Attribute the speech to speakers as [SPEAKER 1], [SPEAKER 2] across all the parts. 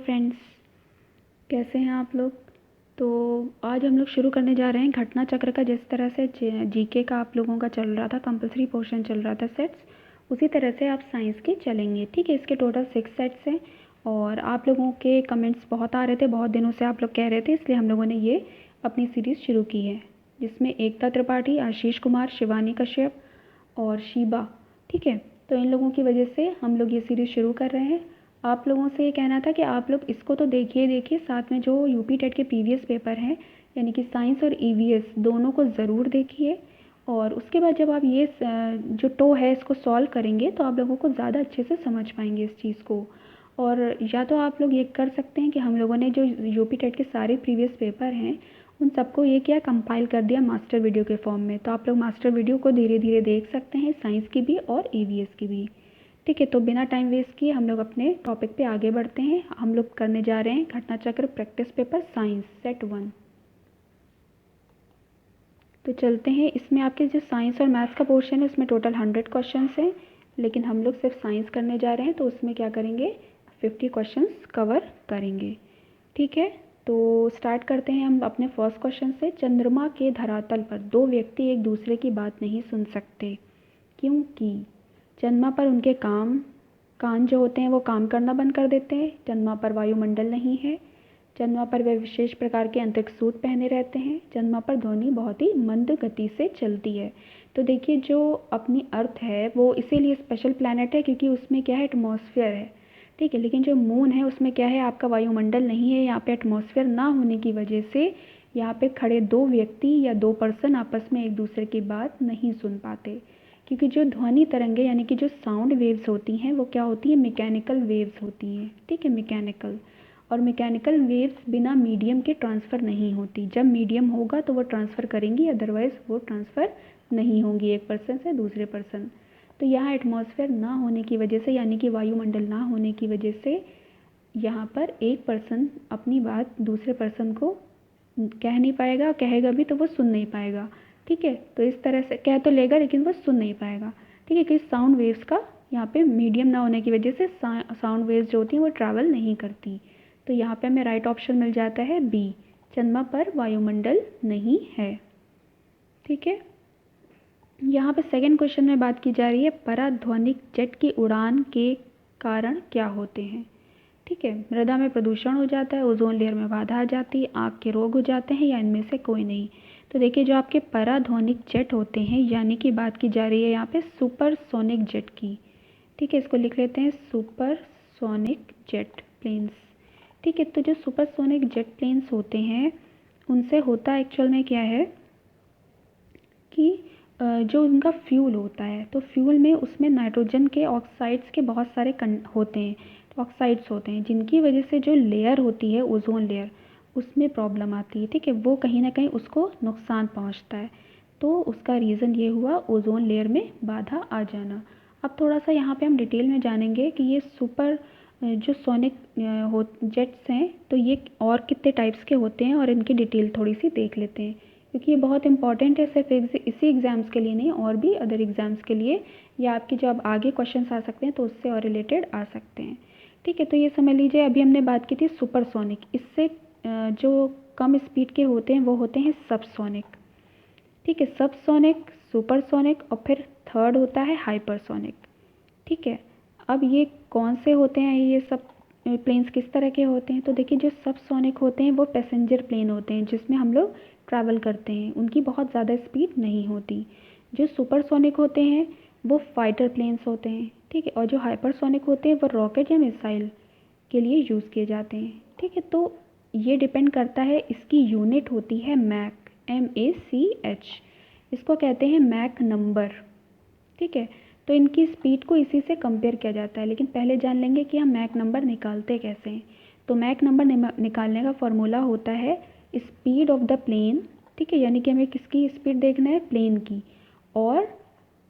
[SPEAKER 1] Friends, कैसे हैं आप लोग। तो आज हम लोग शुरू करने जा रहे हैं घटना चक्र का। जिस तरह से जीके का आप लोगों का चल रहा था, कंपलसरी पोर्शन चल रहा था सेट्स, उसी तरह से आप साइंस के चलेंगे। ठीक है, इसके टोटल 6 सेट्स हैं और आप लोगों के कमेंट्स बहुत आ रहे थे, बहुत दिनों से आप लोग कह रहे थे, इसलिए हम लोगों ने ये अपनी सीरीज़ शुरू की है, जिसमें एकता त्रिपाठी, आशीष कुमार, शिवानी कश्यप और शीबा। ठीक है, तो इन लोगों की वजह से हम लोग ये सीरीज़ शुरू कर रहे हैं। आप लोगों से ये कहना था कि आप लोग इसको तो देखिए, साथ में जो यूपी टेट के प्रीवियस पेपर हैं, यानी कि साइंस और ईवीएस दोनों को ज़रूर देखिए। और उसके बाद जब आप ये जो टो है इसको सॉल्व करेंगे तो आप लोगों को ज़्यादा अच्छे से समझ पाएंगे इस चीज़ को। और या तो आप लोग ये कर सकते हैं कि हम लोगों ने जो यूपी टेट के सारे प्रीवियस पेपर हैं उन सबको ये किया, कंपाइल कर दिया मास्टर वीडियो के फॉर्म में। तो आप लोग मास्टर वीडियो को धीरे धीरे देख सकते हैं, साइंस की भी और ईवीएस की भी। ठीक है, तो बिना टाइम वेस्ट किए हम लोग अपने टॉपिक पे आगे बढ़ते हैं। हम लोग करने जा रहे हैं घटना चक्र प्रैक्टिस पेपर साइंस सेट 1। तो चलते हैं। इसमें आपके जो साइंस और मैथ्स का पोर्शन है उसमें टोटल 100 क्वेश्चन हैं, लेकिन हम लोग सिर्फ साइंस करने जा रहे हैं तो उसमें क्या करेंगे, 50 क्वेश्चन कवर करेंगे। ठीक है, तो स्टार्ट करते हैं हम अपने फर्स्ट क्वेश्चन से। चंद्रमा के धरातल पर दो व्यक्ति एक दूसरे की बात नहीं सुन सकते क्योंकि चंद्रमा पर उनके कान जो होते हैं वो काम करना बंद कर देते हैं। चंद्रमा पर वायुमंडल नहीं है। चंद्रमा पर वे विशेष प्रकार के अंतरिक्ष सूट पहने रहते हैं। चंद्रमा पर ध्वनि बहुत ही मंद गति से चलती है। तो देखिए, जो अपनी अर्थ है वो इसीलिए स्पेशल प्लैनेट है क्योंकि उसमें क्या है, एटमॉस्फेयर है। ठीक है, लेकिन जो मून है उसमें क्या है, आपका वायुमंडल नहीं है। यहाँ पे एटमॉस्फेयर ना होने की वजह से यहाँ पे खड़े दो व्यक्ति या दो पर्सन आपस में एक दूसरे की बात नहीं सुन पाते, क्योंकि जो ध्वनि तरंगे यानी कि जो साउंड वेव्स होती हैं वो क्या होती हैं, मैकेनिकल वेव्स होती हैं। ठीक है, मैकेनिकल। और मैकेनिकल वेव्स बिना मीडियम के ट्रांसफ़र नहीं होती। जब मीडियम होगा तो वो ट्रांसफ़र करेंगी, अदरवाइज़ वो ट्रांसफ़र नहीं होंगी एक पर्सन से दूसरे पर्सन। तो यहाँ एटमॉस्फेयर ना होने की वजह से, यानी कि वायुमंडल ना होने की वजह से, यहाँ पर एक पर्सन अपनी बात दूसरे पर्सन को कह नहीं पाएगा, कहेगा भी तो वो सुन नहीं पाएगा। ठीक है, तो इस तरह से कह तो लेगा लेकिन वो सुन नहीं पाएगा। ठीक है, क्योंकि साउंड वेव्स का यहाँ पे मीडियम ना होने की वजह से साउंड वेव्स जो होती हैं वो ट्रैवल नहीं करती। तो यहाँ पे हमें राइट ऑप्शन मिल जाता है बी, चंद्रमा पर वायुमंडल नहीं है। ठीक है, यहाँ पे सेकंड क्वेश्चन में बात की जा रही है पराध्वनिक जेट की उड़ान के कारण क्या होते हैं। ठीक है, मृदा में प्रदूषण हो जाता है, ओजोन लेयर में बाधा आ जाती है, आँख के रोग हो जाते हैं, या इनमें से कोई नहीं। तो देखिए, जो आपके पराध्वनिक जेट होते हैं, यानी कि बात की जा रही है यहाँ पे सुपरसोनिक जेट की। ठीक है, इसको लिख लेते हैं सुपरसोनिक जेट प्लेन्स। ठीक है, तो जो सुपरसोनिक जेट प्लेन्स होते हैं उनसे होता एक्चुअल में क्या है कि जो उनका फ्यूल होता है, तो फ्यूल में उसमें नाइट्रोजन के ऑक्साइड्स के बहुत सारे होते हैं, ऑक्साइड्स होते हैं, जिनकी वजह से जो लेयर होती है ओजोन लेयर, उसमें प्रॉब्लम आती है। ठीक है, वो कहीं ना कहीं उसको नुकसान पहुंचता है। तो उसका रीज़न ये हुआ ओजोन लेयर में बाधा आ जाना। अब थोड़ा सा यहाँ पे हम डिटेल में जानेंगे कि ये सुपर जो सोनिक हो जेट्स हैं तो ये और कितने टाइप्स के होते हैं और इनकी डिटेल थोड़ी सी देख लेते हैं, क्योंकि ये बहुत इंपॉर्टेंट है। सिर्फ इसी एग्ज़ाम्स के लिए नहीं, और भी अदर एग्ज़ाम्स के लिए, या आपके जो अब आगे क्वेश्चंस आ सकते हैं तो उससे और रिलेटेड आ सकते हैं। ठीक है, तो ये समझ लीजिए, अभी हमने बात की थी सुपरसोनिक। इससे जो कम स्पीड के होते हैं वो होते हैं सबसोनिक। ठीक है, सबसोनिक, सुपरसोनिक और फिर थर्ड होता है हाइपरसोनिक। ठीक है, अब ये कौन से होते हैं, ये सब प्लेन्स किस तरह के होते हैं। तो देखिए, जो सबसोनिक होते हैं वो पैसेंजर प्लेन होते हैं जिसमें हम लोग ट्रैवल करते हैं, उनकी बहुत ज़्यादा स्पीड नहीं होती। जो सुपरसोनिक होते हैं वो फाइटर प्लेन्स होते हैं। ठीक है, और जो हाइपरसोनिक होते हैं वो रॉकेट या मिसाइल के लिए यूज़ किए जाते हैं। ठीक है, तो ये डिपेंड करता है, इसकी यूनिट होती है मैक, MACH। इसको कहते हैं मैक नंबर। ठीक है, तो इनकी स्पीड को इसी से कंपेयर किया जाता है, लेकिन पहले जान लेंगे कि हम मैक नंबर निकालते कैसे हैं। तो मैक नंबर निकालने का फॉर्मूला होता है स्पीड ऑफ द प्लेन। ठीक है, यानी कि हमें किसकी स्पीड देखना है, प्लेन की, और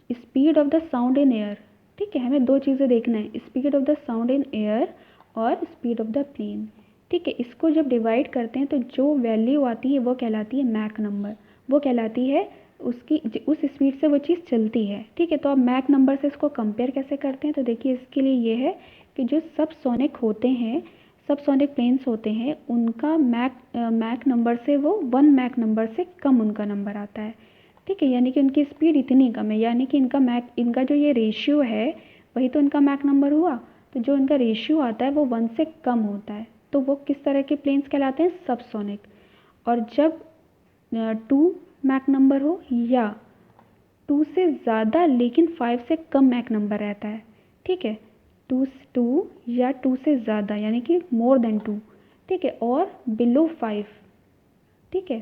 [SPEAKER 1] speed of the sound in air. ठीक है, हमें दो चीज़ें देखना है, speed of the sound in air और स्पीड ऑफ द प्लेन। ठीक है, इसको जब डिवाइड करते हैं तो जो वैल्यू आती है वो कहलाती है मैक नंबर, वो कहलाती है उसकी उस स्पीड से वो चीज़ चलती है। ठीक है, तो अब मैक नंबर से इसको कंपेयर कैसे करते हैं, तो देखिए इसके लिए ये है कि जो सब सोनिक होते हैं, सबसोनिक प्लेन्स होते हैं उनका मैक नंबर से वो 1 मैक नंबर से कम उनका नंबर आता है, ठीक है। यानी कि उनकी स्पीड इतनी कम है, यानी कि इनका जो ये रेशियो है वही तो इनका मैक नंबर हुआ, तो जो इनका रेशियो आता है वो 1 से कम होता है, तो वो किस तरह के प्लेन्स कहलाते हैं, सबसोनिक। और जब 2 मैक नंबर हो या 2 से ज़्यादा लेकिन 5 से कम मैक नंबर रहता है, ठीक है, 2 या 2 से ज़्यादा यानी कि मोर देन 2, ठीक है, और बिलो 5, ठीक है,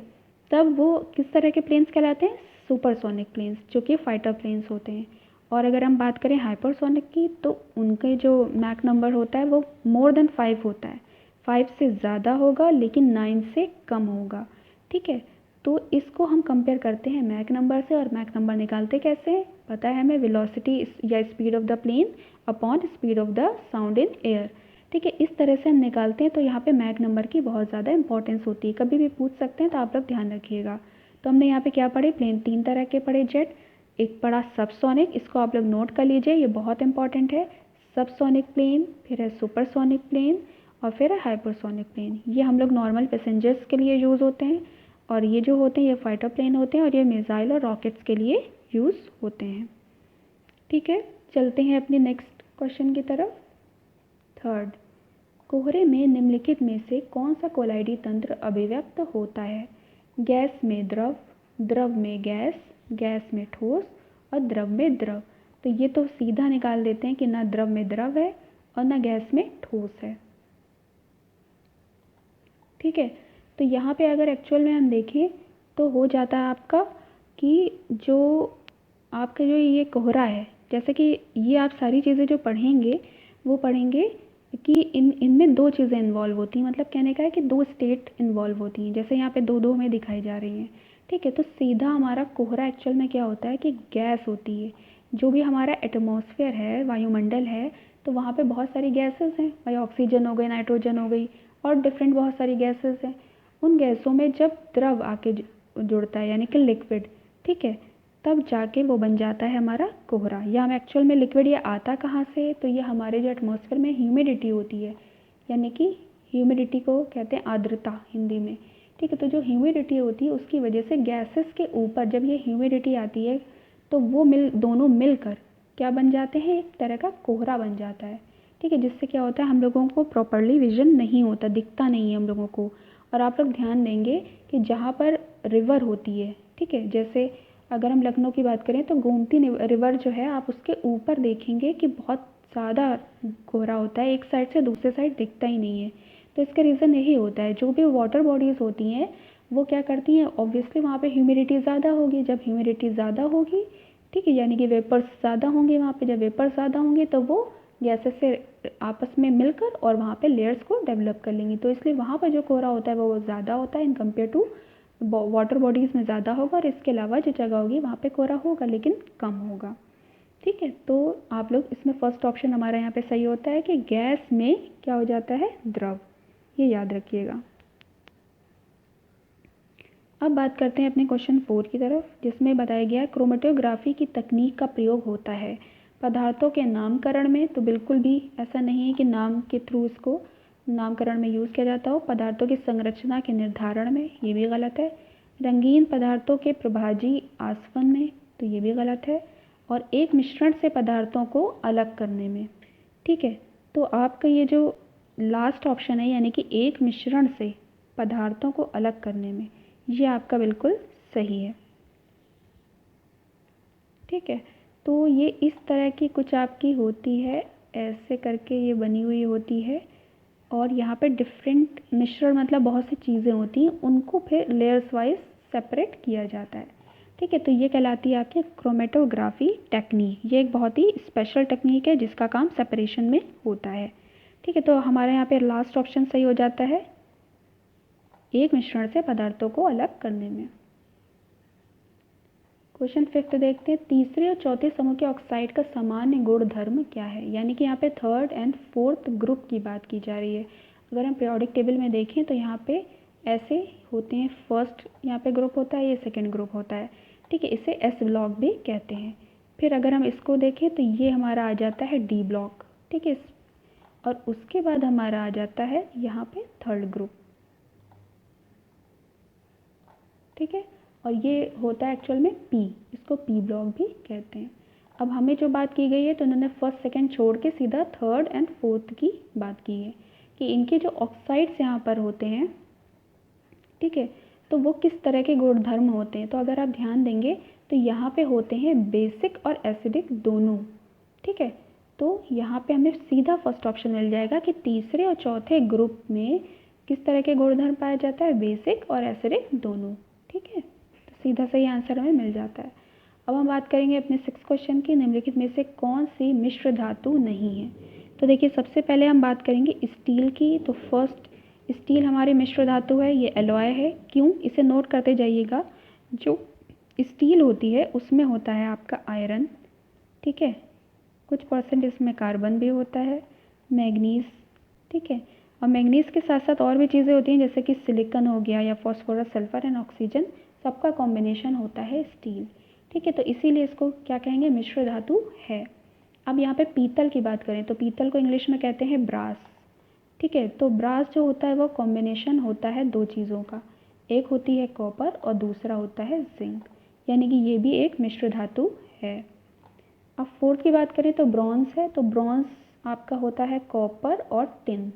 [SPEAKER 1] तब वो किस तरह के प्लेन्स कहलाते हैं, सुपरसोनिक प्लेन्स, जो कि फाइटर प्लेन्स होते हैं। और अगर हम बात करें हाइपरसोनिक की, तो उनके जो मैक नंबर होता है वो मोर देन 5 होता है, 5 से ज़्यादा होगा लेकिन 9 से कम होगा, ठीक है। तो इसको हम कंपेयर करते हैं मैक नंबर से, और मैक नंबर निकालते कैसे हैं, पता है हमें, वेलोसिटी या speed of the plane upon speed of the sound in air, ठीक है, इस तरह से हम निकालते हैं। तो यहाँ पे मैक नंबर की बहुत ज़्यादा इंपॉर्टेंस होती है, कभी भी पूछ सकते हैं, तो आप लोग ध्यान रखिएगा। तो हमने यहाँ पे क्या पढ़े, प्लेन 3 तरह के पढ़े जेट, एक पढ़ा सबसोनिक, इसको आप लोग नोट कर लीजिए, ये बहुत इंपॉर्टेंट है। सबसोनिक प्लेन, फिर है सुपरसोनिक प्लेन, और फिर है हाइपरसोनिक प्लेन। ये हम लोग नॉर्मल पैसेंजर्स के लिए यूज़ होते हैं, और ये जो होते हैं ये फाइटर प्लेन होते हैं, और ये मिसाइल और रॉकेट्स के लिए यूज़ होते हैं, ठीक है। चलते हैं अपने नेक्स्ट क्वेश्चन की तरफ। थर्ड, कोहरे में निम्नलिखित में से कौन सा कोलाइडी तंत्र अभिव्यक्त होता है, गैस में द्रव, द्रव में गैस, गैस में ठोस और द्रव में द्रव। तो ये तो सीधा निकाल देते हैं कि ना द्रव में द्रव है और ना गैस में ठोस है, ठीक है। तो यहाँ पे अगर एक्चुअल में हम देखें तो हो जाता है आपका कि जो आपका जो ये कोहरा है, जैसे कि ये आप सारी चीज़ें जो पढ़ेंगे वो पढ़ेंगे कि इनमें 2 चीज़ें इन्वॉल्व होती हैं, मतलब कहने का है कि 2 स्टेट इन्वॉल्व होती हैं, जैसे यहाँ पे 2-2 में दिखाई जा रही हैं, ठीक है। तो सीधा हमारा कोहरा एक्चुअल में क्या होता है कि गैस होती है, जो भी हमारा एटमॉस्फेयर है, वायुमंडल है, तो वहाँ पे बहुत सारी गैसेस हैं, भाई ऑक्सीजन हो गई, नाइट्रोजन हो गई, और डिफरेंट बहुत सारी गैसेस हैं। उन गैसों में जब द्रव आके जुड़ता है यानी कि लिक्विड, ठीक है, तब जाके वो बन जाता है हमारा कोहरा। या हम एक्चुअल में लिक्विड ये आता कहाँ से, तो ये हमारे जो एटमॉस्फेयर में ह्यूमिडिटी होती है, यानी कि ह्यूमिडिटी को कहते हैं आर्द्रता हिंदी में, ठीक है। तो जो ह्यूमिडिटी होती है उसकी वजह से गैसेस के ऊपर जब ये ह्यूमिडिटी आती है तो वो दोनों मिलकर क्या बन जाते हैं, एक तरह का कोहरा बन जाता है, ठीक है। जिससे क्या होता है, हम लोगों को प्रॉपरली विजन नहीं होता, दिखता नहीं है हम लोगों को। और आप लोग ध्यान देंगे कि जहाँ पर रिवर होती है, ठीक है, जैसे अगर हम लखनऊ की बात करें तो गोमती रिवर जो है, आप उसके ऊपर देखेंगे कि बहुत ज़्यादा कोहरा होता है, एक साइड से दूसरे साइड दिखता ही नहीं है। तो इसका रीज़न यही होता है, जो भी वाटर बॉडीज़ होती हैं वो क्या करती हैं, ऑब्वियसली वहाँ पे ह्यूमिडिटी ज़्यादा होगी, जब ह्यूमिडिटी ज़्यादा होगी, ठीक है, यानी कि वेपर्स ज़्यादा होंगे वहाँ पे, जब वेपर्स ज़्यादा होंगे तो वो गैसेस से आपस में मिलकर और वहाँ पे लेयर्स को डेवलप कर लेंगी। तो इसलिए वहाँ पर जो कोहरा होता है वो ज़्यादा होता है in compare to water bodies में ज़्यादा होगा, और इसके अलावा जो जगह होगी वहाँ पे कोहरा होगा लेकिन कम होगा, ठीक है। तो आप लोग इसमें फर्स्ट ऑप्शन हमारा यहाँ पे सही होता है कि गैस में क्या हो जाता है, द्रव, ये याद रखिएगा। अब बात करते हैं अपने क्वेश्चन 4 की तरफ, जिसमें बताया गया है क्रोमेटोग्राफी की तकनीक का प्रयोग होता है पदार्थों के नामकरण में। तो बिल्कुल भी ऐसा नहीं है कि नाम के थ्रू इसको नामकरण में यूज़ किया जाता हो। पदार्थों की संरचना के निर्धारण में, ये भी गलत है। रंगीन पदार्थों के प्रभाजी आसवन में, तो ये भी गलत है। और एक मिश्रण से पदार्थों को अलग करने में, ठीक है। तो आपका ये जो लास्ट ऑप्शन है यानी कि एक मिश्रण से पदार्थों को अलग करने में, ये आपका बिल्कुल सही है, ठीक है। तो ये इस तरह की कुछ आपकी होती है, ऐसे करके ये बनी हुई होती है, और यहाँ पे डिफरेंट मिश्रण मतलब बहुत सी चीज़ें होती हैं, उनको फिर लेयर्स वाइज सेपरेट किया जाता है, ठीक है। तो ये कहलाती है आपकी क्रोमेटोग्राफी टेक्निक। ये एक बहुत ही स्पेशल टेक्निक है जिसका काम सेपरेशन में होता है, ठीक है। तो हमारे यहाँ पे लास्ट ऑप्शन सही हो जाता है, एक मिश्रण से पदार्थों को अलग करने में। क्वेश्चन 5 देखते हैं, तीसरे और चौथे समूह के ऑक्साइड का सामान्य गुणधर्म क्या है, यानी कि यहाँ पे थर्ड एंड फोर्थ ग्रुप की बात की जा रही है। अगर हम पीरियोडिक टेबल में देखें तो यहाँ पे ऐसे होते हैं, फर्स्ट यहाँ पे ग्रुप होता है, ये सेकेंड ग्रुप होता है, ठीक है, इसे एस ब्लॉक भी कहते हैं। फिर अगर हम इसको देखें तो ये हमारा आ जाता है डी ब्लॉक, ठीक है। और उसके बाद हमारा आ जाता है यहाँ पे थर्ड ग्रुप, ठीक है। और ये होता है एक्चुअल में पी, इसको पी ब्लॉक भी कहते हैं। अब हमें जो बात की गई है तो उन्होंने फर्स्ट सेकंड छोड़ के सीधा थर्ड एंड फोर्थ की बात की है कि इनके जो ऑक्साइड्स यहाँ पर होते हैं, ठीक है, तो वो किस तरह के गुणधर्म होते हैं। तो अगर आप ध्यान देंगे तो यहाँ पे होते हैं बेसिक और एसिडिक दोनों, ठीक है। तो यहाँ पे हमें सीधा फर्स्ट ऑप्शन मिल जाएगा कि तीसरे और चौथे ग्रुप में किस तरह के गुणधर्म पाया जाता है, बेसिक और एसिडिक दोनों, ठीक है। तो सीधा सही आंसर हमें मिल जाता है। अब हम बात करेंगे अपने 6 क्वेश्चन की, निम्नलिखित में से कौन सी मिश्र धातु नहीं है। तो देखिए सबसे पहले हम बात करेंगे स्टील की। तो फर्स्ट, स्टील हमारी मिश्र धातु है, ये एलॉय है। क्यों, इसे नोट करते जाइएगा। जो स्टील होती है उसमें होता है आपका आयरन, ठीक है, कुछ परसेंट इसमें कार्बन भी होता है, मैग्नीज, ठीक है। और मैग्नीज के साथ साथ और भी चीज़ें होती हैं जैसे कि सिलिकॉन हो गया या फॉस्फोरस, सल्फर एंड ऑक्सीजन, सबका कॉम्बिनेशन होता है स्टील, ठीक है। तो इसीलिए इसको क्या कहेंगे, मिश्र धातु है। अब यहाँ पे पीतल की बात करें तो पीतल को इंग्लिश में कहते हैं ब्रास, ठीक है। तो ब्रास जो होता है वो कॉम्बिनेशन होता है दो चीज़ों का, एक होती है कॉपर और दूसरा होता है जिंक, यानी कि ये भी एक मिश्र धातु है। अब फोर्थ की बात करें तो ब्रॉन्ज है। तो ब्रॉन्ज आपका होता है कॉपर और टिन,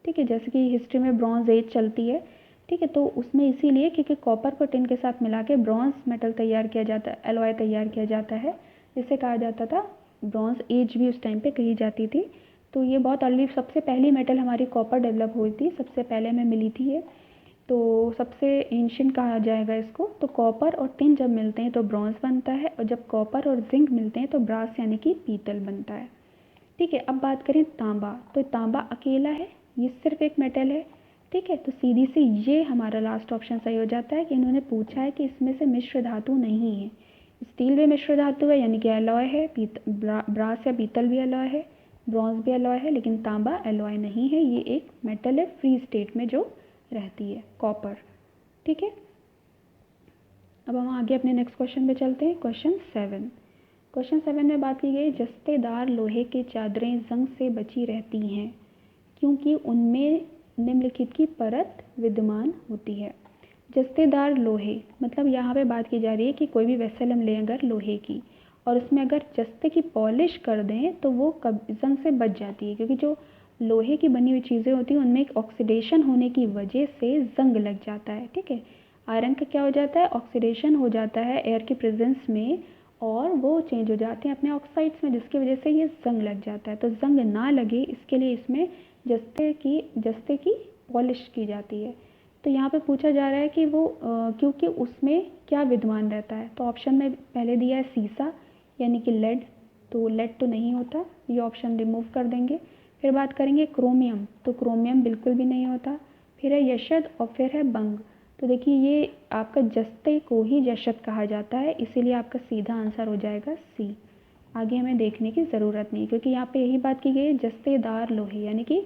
[SPEAKER 1] ठीक है। जैसे कि हिस्ट्री में ब्रॉन्ज एज चलती है, ठीक है, तो उसमें इसीलिए क्योंकि कॉपर को टिन के साथ मिला के ब्रॉन्ज मेटल तैयार किया जाता है, एलॉय तैयार किया जाता है, जिसे कहा जाता था ब्रॉन्ज एज भी उस टाइम पे कही जाती थी। तो ये बहुत अर्ली, सबसे पहली मेटल हमारी कॉपर डेवलप हुई थी, सबसे पहले हमें मिली थी ये, तो सबसे एंशिएंट कहा जाएगा इसको। तो कॉपर और टिन जब मिलते हैं तो ब्रॉन्ज बनता है, और जब कॉपर और जिंक मिलते हैं तो ब्रास यानी कि पीतल बनता है, ठीक है। अब बात करें तांबा, तो तांबा अकेला है, ये सिर्फ एक मेटल है, ठीक है। तो सीधी सी ये हमारा लास्ट ऑप्शन सही हो जाता है कि इन्होंने पूछा है कि इसमें से मिश्र धातु नहीं है। स्टील भी मिश्र धातु है यानी कि एलॉय है, ब्रास या पीतल भी एलॉय है, ब्रॉन्ज भी एलॉय है, लेकिन तांबा एलॉय नहीं है, ये एक मेटल है फ्री स्टेट में जो रहती है, कॉपर, ठीक है। अब हम आगे अपने नेक्स्ट क्वेश्चन पे चलते हैं, क्वेश्चन 7। क्वेश्चन 7 में बात की गई जस्तेदार लोहे की चादरें जंग से बची रहती हैं क्योंकि उनमें निम्नलिखित की परत विद्यमान होती है। जस्तेदार लोहे मतलब यहाँ पे बात की जा रही है कि कोई भी वेसल हम लें अगर लोहे की, और उसमें अगर जस्ते की पॉलिश कर दें तो वो जंग से बच जाती है, क्योंकि जो लोहे की बनी हुई चीज़ें होती हैं उनमें एक ऑक्सीडेशन होने की वजह से जंग लग जाता है, ठीक है। आयरन का क्या हो जाता है, ऑक्सीडेशन हो जाता है एयर की प्रेजेंस में, और वो चेंज हो जाते हैं अपने ऑक्साइड्स में, जिसकी वजह से ये जंग लग जाता है। तो जंग ना लगे इसके लिए इसमें जस्ते की पॉलिश की जाती है। तो यहाँ पे पूछा जा रहा है कि वो क्योंकि उसमें क्या विद्यमान रहता है। तो ऑप्शन में पहले दिया है सीसा यानी कि लेड, तो लेड तो नहीं होता, ये ऑप्शन रिमूव कर देंगे। फिर बात करेंगे क्रोमियम, तो क्रोमियम बिल्कुल भी नहीं होता। फिर है यशद और फिर है बंग। तो देखिए ये आपका जस्ते को ही यशद कहा जाता है, इसीलिए आपका सीधा आंसर हो जाएगा सी। आगे हमें देखने की ज़रूरत नहीं, क्योंकि यहाँ पे यही बात की गई है जस्तेदार लोहे यानी कि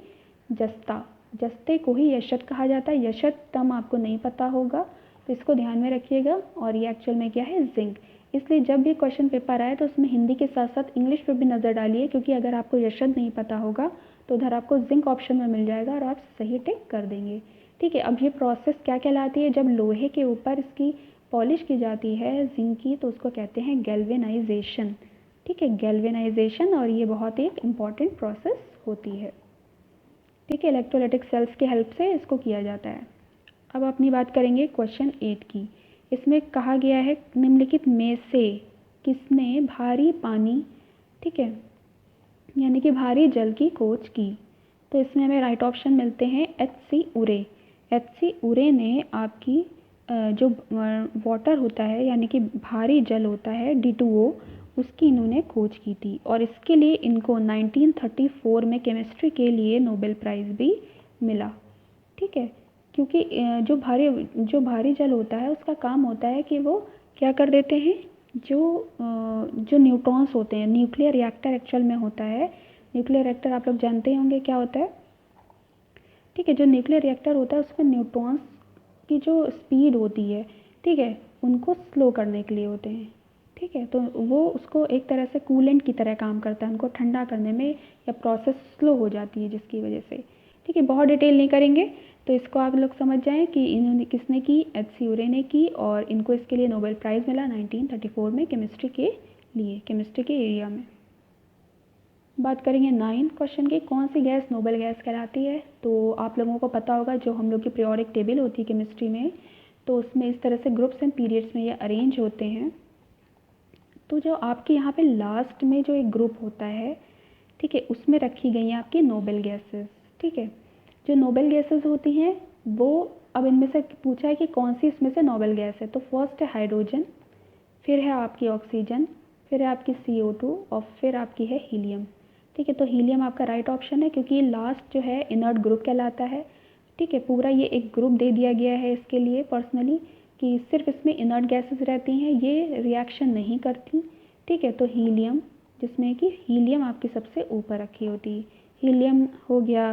[SPEAKER 1] जस्ता, जस्ते को ही यशद कहा जाता है। यशद टर्म आपको नहीं पता होगा तो इसको ध्यान में रखिएगा। और ये एक्चुअल में क्या है, जिंक। इसलिए जब भी क्वेश्चन पेपर आए तो उसमें हिंदी के साथ साथ इंग्लिश पे भी नज़र डालिए, क्योंकि अगर आपको यशद नहीं पता होगा तो उधर आपको जिंक ऑप्शन में मिल जाएगा और आप सही टिक कर देंगे, ठीक है। अब ये प्रोसेस क्या कहलाती है, जब लोहे के ऊपर इसकी पॉलिश की जाती है जिंक की तो उसको कहते हैं गैल्वेनाइजेशन, ठीक है, गैल्वेनाइजेशन। और ये बहुत एक इम्पॉर्टेंट प्रोसेस होती है, ठीक है। इलेक्ट्रोलाइटिक सेल्स की हेल्प से इसको किया जाता है। अब अपनी बात करेंगे क्वेश्चन 8 की। इसमें कहा गया है निम्नलिखित में से किसने भारी पानी, ठीक है, यानी कि भारी जल की खोज की। तो इसमें हमें राइट ऑप्शन मिलते हैं H.C. उरे। H.C. उरे ने आपकी जो वाटर होता है यानी कि भारी जल होता है D2O, उसकी इन्होंने खोज की थी, और इसके लिए इनको 1934 में केमिस्ट्री के लिए नोबेल प्राइज़ भी मिला, ठीक है। क्योंकि जो भारी जल होता है उसका काम होता है कि वो क्या कर देते हैं, जो न्यूट्रॉन्स होते हैं, न्यूक्लियर रिएक्टर एक्चुअल में होता है। न्यूक्लियर रिएक्टर आप लोग जानते ही होंगे क्या होता है, ठीक है। जो न्यूक्लियर रिएक्टर होता है उसमें न्यूट्रॉन्स की जो स्पीड होती है, ठीक है, उनको स्लो करने के लिए होते हैं, ठीक ठीक है, तो वो उसको एक तरह से कूलेंट की तरह काम करता है, उनको ठंडा करने में, या प्रोसेस स्लो हो जाती है जिसकी वजह से। ठीक है, बहुत डिटेल नहीं करेंगे, तो इसको आप लोग समझ जाएं कि इन्होंने किसने की, एच.सी. यूरे ने की, और इनको इसके लिए नोबेल प्राइज़ मिला 1934 में केमिस्ट्री के लिए, केमिस्ट्री के एरिया में। बात करेंगे 9 क्वेश्चन की, कौन सी गैस नोबेल गैस कहलाती है। तो आप लोगों को पता होगा, जो हम लोग की पीरियोडिक टेबल होती है केमिस्ट्री में, तो उसमें इस तरह से ग्रुप्स एंड पीरियड्स में ये अरेंज होते हैं। तो जो आपके यहाँ पे लास्ट में जो एक ग्रुप होता है, ठीक है, उसमें रखी गई हैं आपकी नोबेल गैसेस। ठीक है, जो नोबेल गैसेस होती हैं वो, अब इनमें से पूछा है कि कौन सी इसमें से नोबेल गैस है, तो फर्स्ट है हाइड्रोजन, फिर है आपकी ऑक्सीजन, फिर है आपकी CO2, और फिर आपकी है हीलियम। ठीक है, तो हीलियम आपका राइट ऑप्शन है, क्योंकि ये लास्ट जो है इनर्ट ग्रुप कहलाता है। ठीक है, पूरा ये एक ग्रुप दे दिया गया है इसके लिए पर्सनली, कि सिर्फ इसमें इनर्ट गैसेस रहती हैं, ये रिएक्शन नहीं करती। ठीक है, तो हीलियम, जिसमें कि हीलियम आपकी सबसे ऊपर रखी होती है। हीलियम हो गया,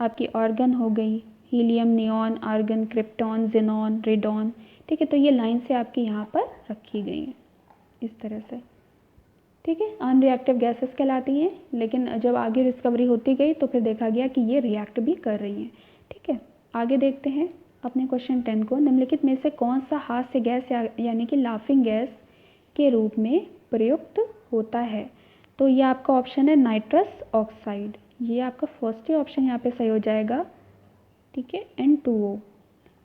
[SPEAKER 1] आपकी आर्गन हो गई, helium, neon, argon, krypton, xenon, radon. ठीक है, तो ये लाइन से आपकी यहाँ पर रखी गई हैं इस तरह से। ठीक है, अनरिएक्टिव गैसेस कहलाती हैं, लेकिन जब आगे डिस्कवरी होती गई तो फिर देखा गया कि ये रिएक्ट भी कर रही हैं। ठीक है, आगे देखते हैं अपने क्वेश्चन 10 को। निम्नलिखित में से कौन सा हास्य गैस यानी कि लाफिंग गैस के रूप में प्रयुक्त होता है। तो ये आपका ऑप्शन है नाइट्रस ऑक्साइड, ये आपका फर्स्ट ही ऑप्शन यहाँ पे सही हो जाएगा। ठीक है, N2O,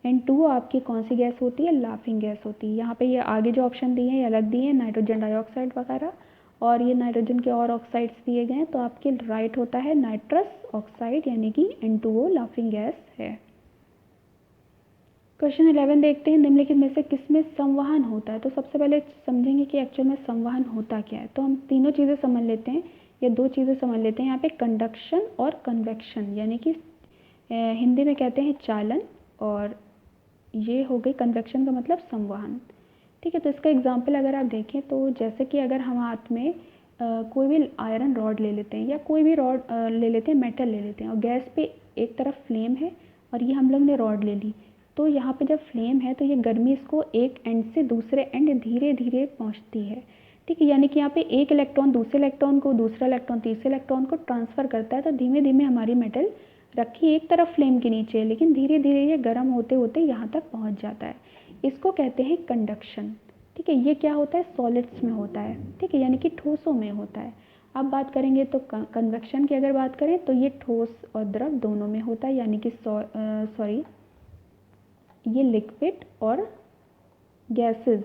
[SPEAKER 1] N2O आपकी कौन सी गैस होती है, लाफिंग गैस होती है। यहाँ पे ये आगे जो ऑप्शन दिए हैं ये अलग दिए हैं, नाइट्रोजन डाइऑक्साइड वगैरह, और ये नाइट्रोजन के और ऑक्साइड्स दिए गए हैं, तो आपके राइट होता है नाइट्रस ऑक्साइड, यानी कि N2O लाफिंग गैस है। क्वेश्चन 11 देखते हैं, निम्नलिखित में से किसमें संवहन होता है। तो सबसे पहले समझेंगे कि एक्चुअल में संवहन होता क्या है। तो हम तीनों चीज़ें समझ लेते हैं, या दो चीज़ें समझ लेते हैं यहाँ पे, कंडक्शन और कन्वेक्शन, यानी कि हिंदी में कहते हैं चालन, और ये हो गई कन्वेक्शन का मतलब संवहन। ठीक है, तो इसका एग्जांपल अगर आप देखें, तो जैसे कि अगर हम हाथ में कोई भी आयरन रॉड ले लेते हैं, या कोई भी रॉड ले लेते हैं, मेटल ले लेते हैं, और गैस पे एक तरफ फ्लेम है और ये हम लोग ने रॉड ले ली, तो यहाँ पे जब फ्लेम है तो ये गर्मी इसको एक एंड से दूसरे एंड धीरे धीरे पहुँचती है। ठीक है, यानी कि यहाँ पे एक इलेक्ट्रॉन दूसरे इलेक्ट्रॉन को, दूसरा इलेक्ट्रॉन तीसरे इलेक्ट्रॉन को ट्रांसफ़र करता है। तो धीमे धीमे हमारी मेटल रखी एक तरफ फ्लेम के नीचे, लेकिन धीरे धीरे ये गर्म होते होते यहाँ तक पहुँच जाता है। इसको कहते हैं कंडक्शन। ठीक है, ये क्या होता है, सॉलिड्स में होता है। ठीक है, यानी कि ठोसों में होता है। अब बात करेंगे तो कन्वेक्शन की अगर बात करें, तो ये ठोस और द्रव दोनों में होता है, यानी कि ये लिक्विड और गैसेस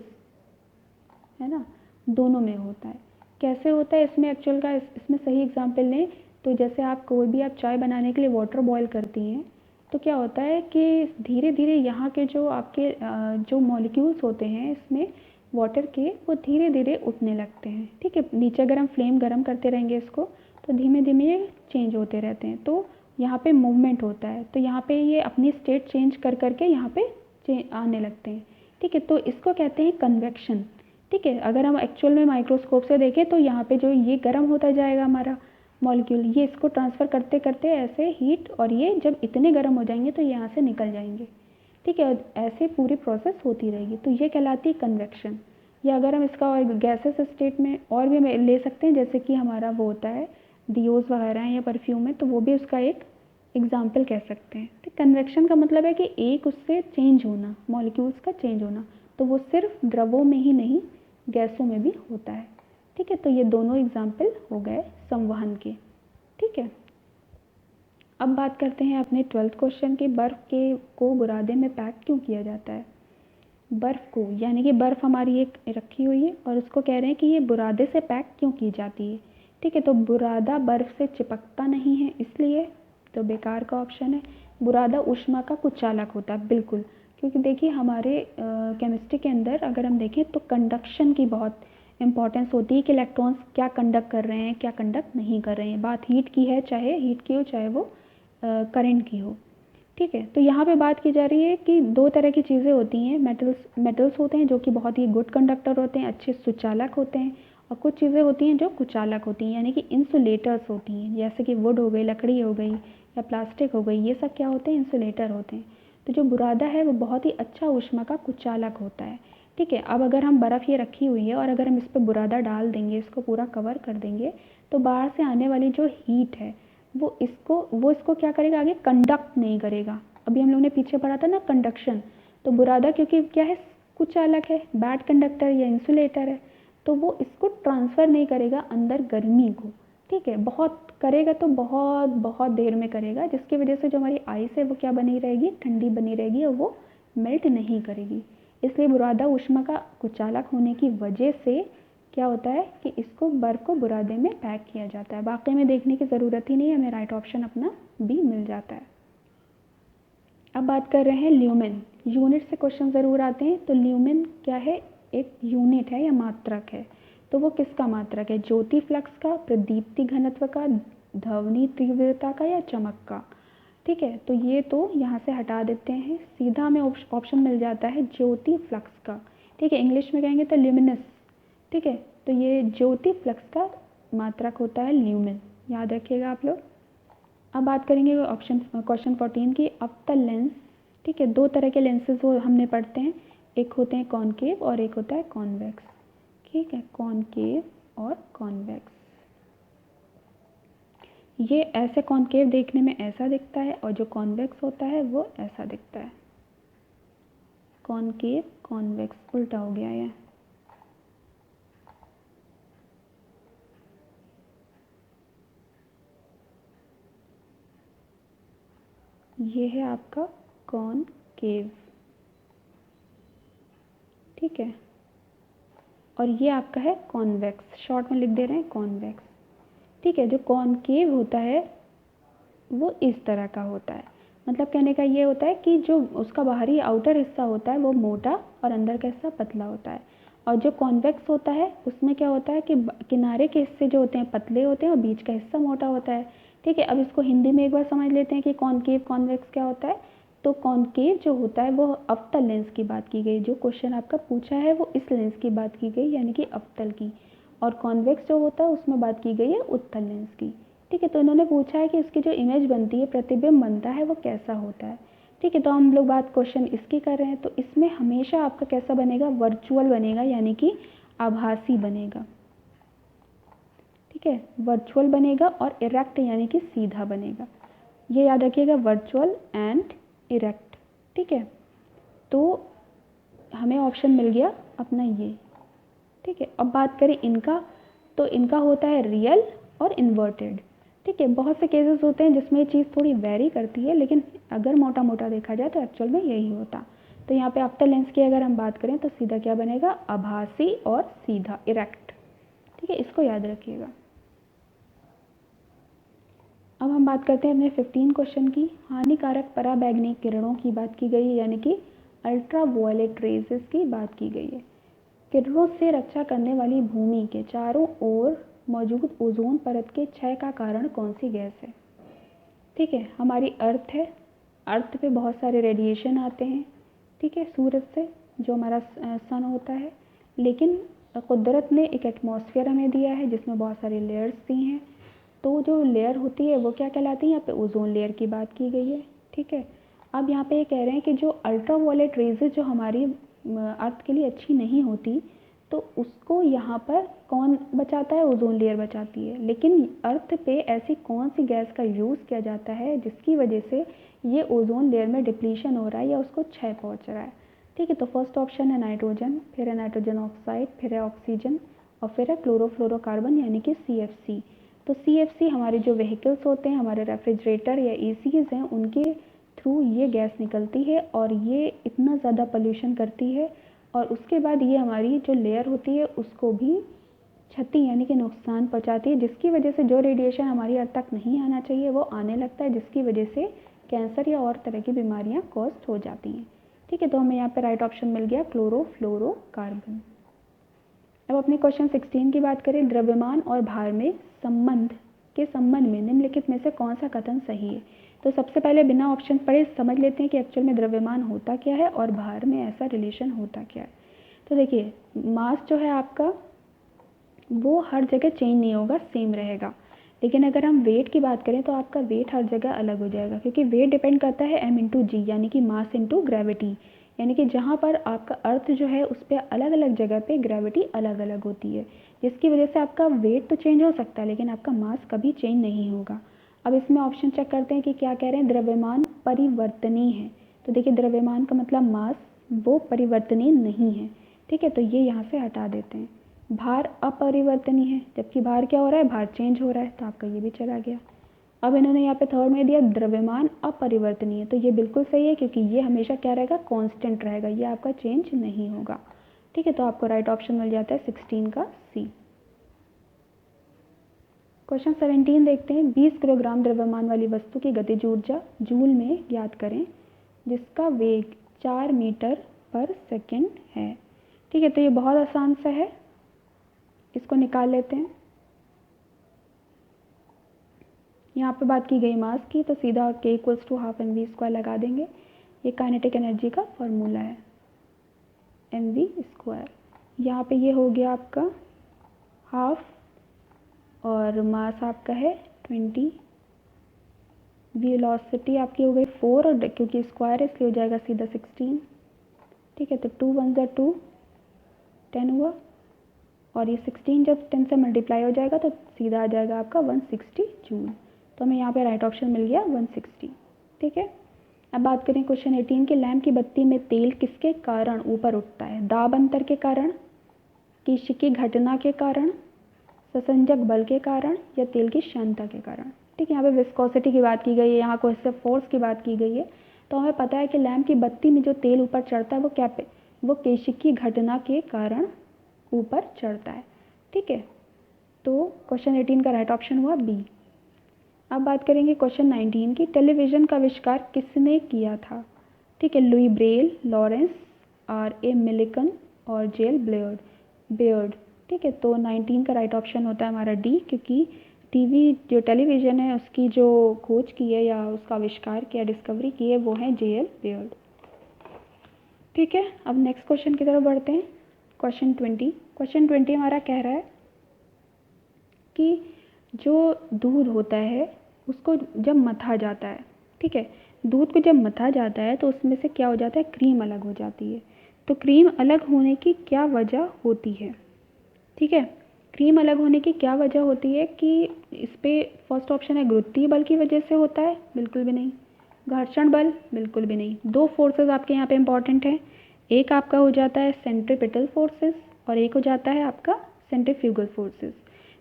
[SPEAKER 1] है ना, दोनों में होता है। कैसे होता है इसमें एक्चुअल का, इसमें सही एग्जांपल लें तो जैसे आप कोई भी आप चाय बनाने के लिए वाटर बॉईल करती हैं, तो क्या होता है कि धीरे धीरे यहाँ के जो आपके जो मॉलिक्यूल्स होते हैं इसमें वाटर के, वो धीरे धीरे उठने लगते हैं। ठीक है, नीचे अगर हम फ्लेम गर्म करते रहेंगे इसको, तो धीमे धीमे ये चेंज होते रहते हैं, तो यहाँ पे मूवमेंट होता है, तो यहाँ पे ये अपनी स्टेट चेंज कर करके यहाँ पे आने लगते हैं। ठीक है, तो इसको कहते हैं कन्वेक्शन। ठीक है, अगर हम एक्चुअल में माइक्रोस्कोप से देखें तो यहाँ पे जो ये गर्म होता जाएगा हमारा मॉलिक्यूल, ये इसको ट्रांसफ़र करते करते ऐसे हीट, और ये जब इतने गर्म हो जाएंगे तो यहाँ से निकल जाएंगे। ठीक है, ऐसे पूरी प्रोसेस होती रहेगी, तो ये कहलाती है कन्वेक्शन। या अगर हम इसका और गैसेस स्टेट में और भी ले सकते हैं, जैसे कि हमारा वो होता है डिओज वगैरह हैं या परफ्यूम है, तो वो भी उसका एक एग्जाम्पल कह सकते हैं। तो कन्वेक्शन का मतलब है कि एक उससे चेंज होना, मॉलिक्यूल्स का चेंज होना, तो वो सिर्फ द्रवों में ही नहीं, गैसों में भी होता है। ठीक है, तो ये दोनों एग्जाम्पल हो गए संवहन के। ठीक है, अब बात करते हैं अपने 12th क्वेश्चन की, बर्फ़ के को बुरादे में पैक क्यों किया जाता है। बर्फ़ को, यानी कि बर्फ़ हमारी एक रखी हुई है और उसको कह रहे हैं कि ये बुरादे से पैक क्यों की जाती है। ठीक है, तो बुरादा बर्फ़ से चिपकता नहीं है इसलिए, तो बेकार का ऑप्शन है। बुरादा ऊष्मा का कुचालक होता है, बिल्कुल, क्योंकि देखिए हमारे केमिस्ट्री के अंदर अगर हम देखें तो कंडक्शन की बहुत इंपॉर्टेंस होती है कि इलेक्ट्रॉन्स क्या कंडक्ट कर रहे हैं, क्या कंडक्ट नहीं कर रहे हैं। बात हीट की है, चाहे हीट की हो चाहे वो करंट की हो। ठीक है, तो यहाँ पे बात की जा रही है कि दो तरह की चीज़ें होती हैं, मेटल्स होते हैं जो कि बहुत ही गुड कंडक्टर होते हैं, अच्छे सुचालक होते हैं, और कुछ चीज़ें होती हैं जो कुचालक होती हैं, यानी कि इंसुलेटर्स होती हैं, जैसे कि वुड हो गई, लकड़ी हो गई, या प्लास्टिक हो गई, ये सब क्या होते हैं, इंसुलेटर होते हैं। तो जो बुरादा है वो बहुत ही अच्छा ऊष्मा का कुचालक होता है। ठीक है। अब अगर हम बर्फ़ ये रखी हुई है और अगर हम इस पर बुरादा डाल देंगे, इसको पूरा कवर कर देंगे, तो बाहर से आने वाली जो हीट है वो इसको क्या करेगा, आगे कंडक्ट नहीं करेगा। अभी हम लोग ने पीछे पढ़ा था ना कंडक्शन, तो बुरादा क्योंकि क्या है, कुछ अलग है, बैड कंडक्टर या इंसुलेटर है, तो वो इसको ट्रांसफ़र नहीं करेगा अंदर गर्मी को। ठीक है, बहुत करेगा तो बहुत बहुत देर में करेगा, जिसकी वजह से जो हमारी आइस है वो क्या बनी रहेगी, ठंडी बनी रहेगी और वो मेल्ट नहीं करेगी। इसलिए बुरादा ऊष्मा का कुचालक होने की वजह से क्या होता है कि इसको बर्फ़ को बुरादे में पैक किया जाता है। बाकी में देखने की ज़रूरत ही नहीं है, हमें राइट ऑप्शन अपना बी मिल जाता है। अब बात कर रहे हैं ल्यूमेन। यूनिट से क्वेश्चन ज़रूर आते हैं। तो ल्यूमेन क्या है, एक यूनिट है या मात्रक है। तो वो किसका मात्रक है, ज्योति फ्लक्स का, प्रदीप्ति घनत्व का, ध्वनि तीव्रता का या चमक का। ठीक है, तो ये तो यहाँ से हटा देते हैं, सीधा हमें ऑप्शन मिल जाता है ज्योति फ्लक्स का। ठीक है, इंग्लिश में कहेंगे तो ल्यूमिनस। ठीक है, तो ये ज्योति फ्लक्स का मात्रक होता है ल्यूमेन, याद रखिएगा आप लोग। अब बात करेंगे ऑप्शन क्वेश्चन 14 की, अवतल लेंस। ठीक है, दो तरह के लेंसेज वो हमने पढ़ते हैं, एक होते हैं कॉनकेव और एक होता है कॉन्वेक्स। ठीक है, कॉनकेव और कॉन्वेक्स। ये ऐसे कॉनकेव देखने में ऐसा दिखता है और जो कॉन्वेक्स होता है वो ऐसा दिखता है। कॉनकेव कॉन्वेक्स उल्टा हो गया ये। ये है आपका कॉनकेव। ठीक है, और ये आपका है कॉन्वेक्स, शॉर्ट में लिख दे रहे हैं कॉन्वेक्स। ठीक है, जो कॉनकेव होता है वो इस तरह का होता है, मतलब कहने का ये होता है कि जो उसका बाहरी आउटर हिस्सा होता है वो मोटा और अंदर का हिस्सा पतला होता है। और जो कॉन्वेक्स होता है उसमें क्या होता है कि किनारे के हिस्से जो होते हैं पतले होते हैं और बीच का हिस्सा मोटा होता है। ठीक है, अब इसको हिंदी में एक बार समझ लेते हैं कि कॉनकेव कॉन्वेक्स क्या होता है। तो कॉनकेव जो होता है वो अवतल लेंस की बात की गई, जो क्वेश्चन आपका पूछा है वो इस लेंस की बात की गई, यानी कि अवतल की। और कॉन्वेक्स जो होता है उसमें बात की गई है उत्तल लेंस की। ठीक है, तो इन्होंने पूछा है कि इसकी जो इमेज बनती है, प्रतिबिंब बनता है, वो कैसा होता है। ठीक है, तो हम लोग बात क्वेश्चन इसकी कर रहे हैं, तो इसमें हमेशा आपका कैसा बनेगा, वर्चुअल बनेगा, यानी कि आभासी बनेगा। ठीक है, वर्चुअल बनेगा और इरेक्ट यानी कि सीधा बनेगा, ये याद रखिएगा, वर्चुअल एंड इरेक्ट। ठीक है, तो हमें ऑप्शन मिल गया अपना ये। ठीक है, अब बात करें इनका, तो इनका होता है रियल और इन्वर्टेड। ठीक है, बहुत से केसेस होते हैं जिसमें ये चीज़ थोड़ी वेरी करती है, लेकिन अगर मोटा मोटा देखा जाए तो एक्चुअल में यही होता। तो यहाँ पे अवतल लेंस की अगर हम बात करें तो सीधा क्या बनेगा, आभासी और सीधा इरेक्ट। ठीक है, इसको याद रखिएगा। अब हम बात करते हैं अपने 15 क्वेश्चन की। हानिकारक पराबैंगनी किरणों की बात की गई है, यानी कि अल्ट्रा वायलेट रेजेस की बात की गई है। किरणों से रक्षा करने वाली भूमि के चारों ओर मौजूद ओजोन परत के क्षय का कारण कौन सी गैस है। ठीक है, हमारी अर्थ है, अर्थ पे बहुत सारे रेडिएशन आते हैं। ठीक है, सूरज से, जो हमारा सन होता है, लेकिन कुदरत ने एक एटमॉस्फेयर हमें दिया है जिसमें बहुत सारी लेयर्स दी हैं। तो जो लेयर होती है वो क्या कहलाती है, यहाँ पे ओजोन लेयर की बात की गई है। ठीक है, अब यहाँ पे ये कह रहे हैं कि जो अल्ट्रा वायलेट रेजेस जो हमारी अर्थ के लिए अच्छी नहीं होती, तो उसको यहाँ पर कौन बचाता है, ओजोन लेयर बचाती है। लेकिन अर्थ पे ऐसी कौन सी गैस का यूज़ किया जाता है जिसकी वजह से ये ओजोन लेयर में डिप्लीशन हो रहा है या उसको क्षय पहुँच रहा है। ठीक है, तो फर्स्ट ऑप्शन है नाइट्रोजन, फिर है नाइट्रोजन ऑक्साइड, फिर है ऑक्सीजन और फिर है क्लोरोफ्लोरोकार्बन यानी कि CFC। तो CFC हमारे जो व्हीकल्स होते हैं, हमारे रेफ्रिजरेटर या ACs हैं, उनके थ्रू ये गैस निकलती है और ये इतना ज़्यादा पोल्यूशन करती है, और उसके बाद ये हमारी जो लेयर होती है उसको भी क्षति यानी कि नुकसान पहुंचाती है, जिसकी वजह से जो रेडिएशन हमारी अर्थ तक नहीं आना चाहिए वो आने लगता है, जिसकी वजह से कैंसर या और तरह की बीमारियां कॉज हो जाती हैं। ठीक है, तो हमें यहाँ पे राइट ऑप्शन मिल गया क्लोरोफ्लोरोकार्बन। अब अपने क्वेश्चन 16 की बात करें, द्रव्यमान और भार में संबंध में निम्नलिखित में से कौन सा कथन सही है। तो सबसे पहले बिना ऑप्शन पढ़े समझ लेते हैं कि एक्चुअल में द्रव्यमान होता क्या है और भार में ऐसा रिलेशन होता क्या है। तो देखिए, मास जो है आपका वो हर जगह चेंज नहीं होगा, सेम रहेगा। लेकिन अगर हम वेट की बात करें तो आपका वेट हर जगह अलग हो जाएगा, क्योंकि वेट डिपेंड करता है m इंटू जी, यानी कि मास इंटू ग्रेविटी, यानी कि जहाँ पर आपका अर्थ जो है उस पर अलग अलग जगह पे ग्रेविटी अलग अलग होती है, जिसकी वजह से आपका वेट तो चेंज हो सकता है लेकिन आपका मास कभी चेंज नहीं होगा। अब इसमें ऑप्शन चेक करते हैं कि क्या कह रहे हैं, द्रव्यमान परिवर्तनीय है। तो देखिए द्रव्यमान का मतलब मास, वो परिवर्तनीय नहीं है। ठीक है, तो ये यहाँ से हटा देते हैं। भार अपरिवर्तनीय है, जबकि भार क्या हो रहा है, भार चेंज हो रहा है, तो आपका ये भी चला गया। अब इन्होंने यहाँ पे थर्ड में दिया द्रव्यमान अपरिवर्तनीय, तो ये बिल्कुल सही है क्योंकि ये हमेशा क्या रहेगा, कांस्टेंट रहेगा, ये आपका चेंज नहीं होगा। ठीक है, तो आपको राइट ऑप्शन मिल जाता है 16 का सी। क्वेश्चन 17 देखते हैं। 20 किलोग्राम द्रव्यमान वाली वस्तु की गतिज ऊर्जा जूल में ज्ञात करें जिसका वेग 4 मीटर पर सेकेंड है। ठीक है, तो ये बहुत आसान सा है, इसको निकाल लेते हैं। यहाँ पे बात की गई मास की, तो सीधा k equals to half mv² लगा देंगे। ये काइनेटिक एनर्जी का फॉर्मूला है, mv²। यहाँ पे ये हो गया आपका हाफ और मास आपका है 20, वेलोसिटी आपकी हो गई 4 और क्योंकि स्क्वायर है इसलिए हो जाएगा सीधा 16। ठीक है, तो 2 1 जा 2, 10 हुआ और ये 16 जब 10 से मल्टीप्लाई हो जाएगा तो सीधा आ जाएगा आपका 160 जूल। तो हमें यहाँ पे राइट ऑप्शन मिल गया 160। ठीक है, अब बात करें क्वेश्चन 18 के। लैंप की बत्ती में तेल किसके कारण ऊपर उठता है, दाब अंतर के कारण, केशिकी घटना के कारण, ससंजक बल के कारण, या तेल की क्षमता के कारण। ठीक है, यहाँ पे विस्कोसिटी की बात की गई है, यहाँ कोहेसिव फोर्स की बात की गई है। तो हमें पता है कि लैंप की बत्ती में जो तेल ऊपर चढ़ता है वो क्या पे, वो केशिकी घटना के कारण ऊपर चढ़ता है। ठीक है, तो क्वेश्चन 18 का राइट ऑप्शन हुआ बी। अब बात करेंगे क्वेश्चन 19 की। टेलीविज़न का आविष्कार किसने किया था। ठीक है, Louis Braille, Lawrence, R.A. Millikan और जेल बेयर्ड। ठीक है, तो 19 का राइट ऑप्शन होता है हमारा डी, क्योंकि जो टेलीविज़न है उसकी जो खोज की है या उसका आविष्कार किया, डिस्कवरी की है, वो है जेल बेयर्ड। ठीक है, अब नेक्स्ट क्वेश्चन की तरफ बढ़ते हैं। क्वेश्चन 20। क्वेश्चन 20 हमारा कह रहा है कि जो दूध होता है उसको जब मथा जाता है, ठीक है, दूध को जब मथा जाता है तो उसमें से क्या हो जाता है, क्रीम अलग हो जाती है। तो क्रीम अलग होने की क्या वजह होती है। ठीक है, क्रीम अलग होने की क्या वजह होती है कि इस पर फर्स्ट ऑप्शन है गुरुत्वीय बल की वजह से होता है, बिल्कुल भी नहीं। घर्षण बल, बिल्कुल भी नहीं। दो फोर्सेस आपके यहाँ पे इंपॉर्टेंट हैं, एक आपका हो जाता है सेंट्रीपिटल फोर्सेस और एक हो जाता है आपका सेंट्रीफ्यूगल फोर्सेस।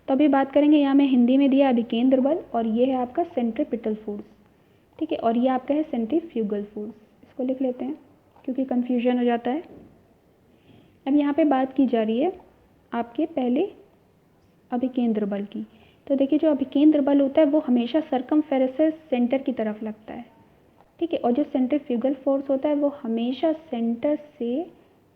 [SPEAKER 1] तो अभी बात करेंगे, यहाँ में हिंदी में दिया अभिकेंद्र बल और ये है आपका सेंट्रीपिटल फोर्स। ठीक है, और ये आपका है सेंट्रीफ्यूगल फोर्स। इसको लिख लेते हैं क्योंकि कन्फ्यूजन हो जाता है। अब यहाँ पे बात की जा रही है आपके पहले अभिकेंद्र बल की। तो देखिए जो अभिकेंद्र बल होता है वो हमेशा सरकमफेरेंस सेंटर की तरफ लगता है। ठीक है, और जो सेंट्रीफ्यूगल फोर्स होता है वो हमेशा सेंटर से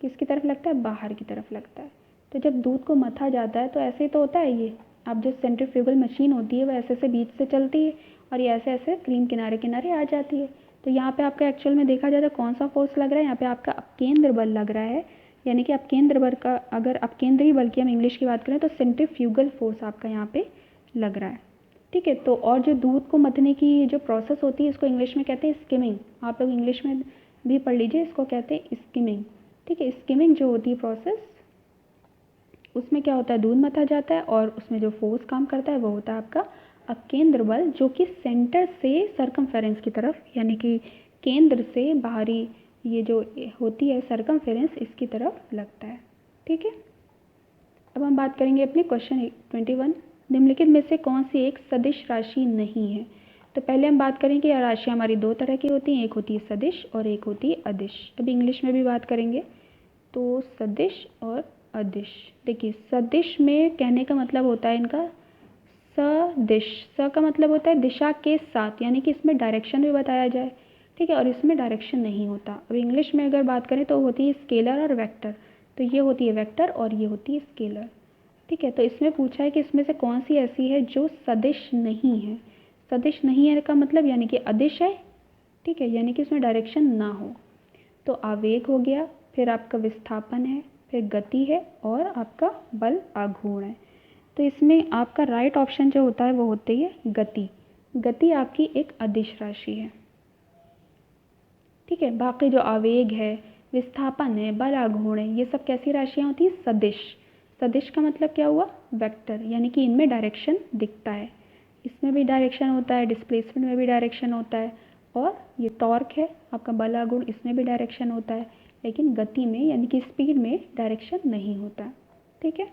[SPEAKER 1] किसकी तरफ लगता है, बाहर की तरफ लगता है। तो जब दूध को मथा जाता है तो ऐसे ही तो होता है, ये अब जो सेंट्रीफ्यूगल मशीन होती है वो ऐसे ऐसे बीच से चलती है और ये ऐसे ऐसे क्रीम किनारे किनारे आ जाती है। तो यहाँ पे आपका एक्चुअल में देखा जाए तो कौन सा फोर्स लग रहा है, यहाँ पे आपका अपकेंद्र बल लग रहा है। यानी कि अपकेंद्र बल का, अगर अपकेंद्रीय बल की हम इंग्लिश की बात करें तो सेंट्रीफ्यूगल फोर्स आपका यहाँ पे लग रहा है। ठीक है, तो और जो दूध को मथने की जो प्रोसेस होती है इसको इंग्लिश में कहते हैं स्किमिंग। आप लोग इंग्लिश में भी पढ़ लीजिए, इसको कहते हैं स्किमिंग। ठीक है, स्किमिंग जो होती है प्रोसेस, उसमें क्या होता है, दूध मथा जाता है और उसमें जो फोर्स काम करता है वो होता है आपका अपकेंद्र बल, जो कि सेंटर से सरकमफेरेंस की तरफ, यानी कि केंद्र से बाहरी ये जो होती है सरकमफेरेंस, इसकी तरफ लगता है। ठीक है, अब हम बात करेंगे अपने क्वेश्चन 21। निम्नलिखित में से कौन सी एक सदिश राशि नहीं है। तो पहले हम बात करें कि राशियाँ हमारी दो तरह की होती हैं, एक होती है सदिश और एक होती है अदिश। अभी इंग्लिश में भी बात करेंगे, तो सदिश और अदिश। देखिए सदिश में कहने का मतलब होता है इनका सदिश, स का मतलब होता है दिशा के साथ, यानी कि इसमें डायरेक्शन भी बताया जाए। ठीक है, और इसमें डायरेक्शन नहीं होता। अब इंग्लिश में अगर बात करें तो होती है स्केलर और वेक्टर। तो ये होती है वेक्टर और ये होती है स्केलर। ठीक है, तो इसमें पूछा है कि इसमें से कौन सी ऐसी है जो सदिश नहीं है। सदिश नहीं है का मतलब यानी कि अदिश है। ठीक है, यानी कि इसमें डायरेक्शन ना हो। तो आवेग हो गया, फिर आपका विस्थापन है, फिर गति है और आपका बल आघूर्ण है। तो इसमें आपका राइट ऑप्शन जो होता है वो होती है गति। गति आपकी एक अदिश राशि है। ठीक है, बाकी जो आवेग है, विस्थापन है, बल आघूर्ण है, ये सब कैसी राशियाँ होती हैं? सदिश। सदिश का मतलब क्या हुआ? वेक्टर, यानी कि इनमें डायरेक्शन दिखता है। इसमें भी डायरेक्शन होता है, डिस्प्लेसमेंट में भी डायरेक्शन होता है, और ये टॉर्क है आपका बल आघूर्ण, इसमें भी डायरेक्शन होता है, लेकिन गति में यानी कि स्पीड में डायरेक्शन नहीं होता। ठीक है,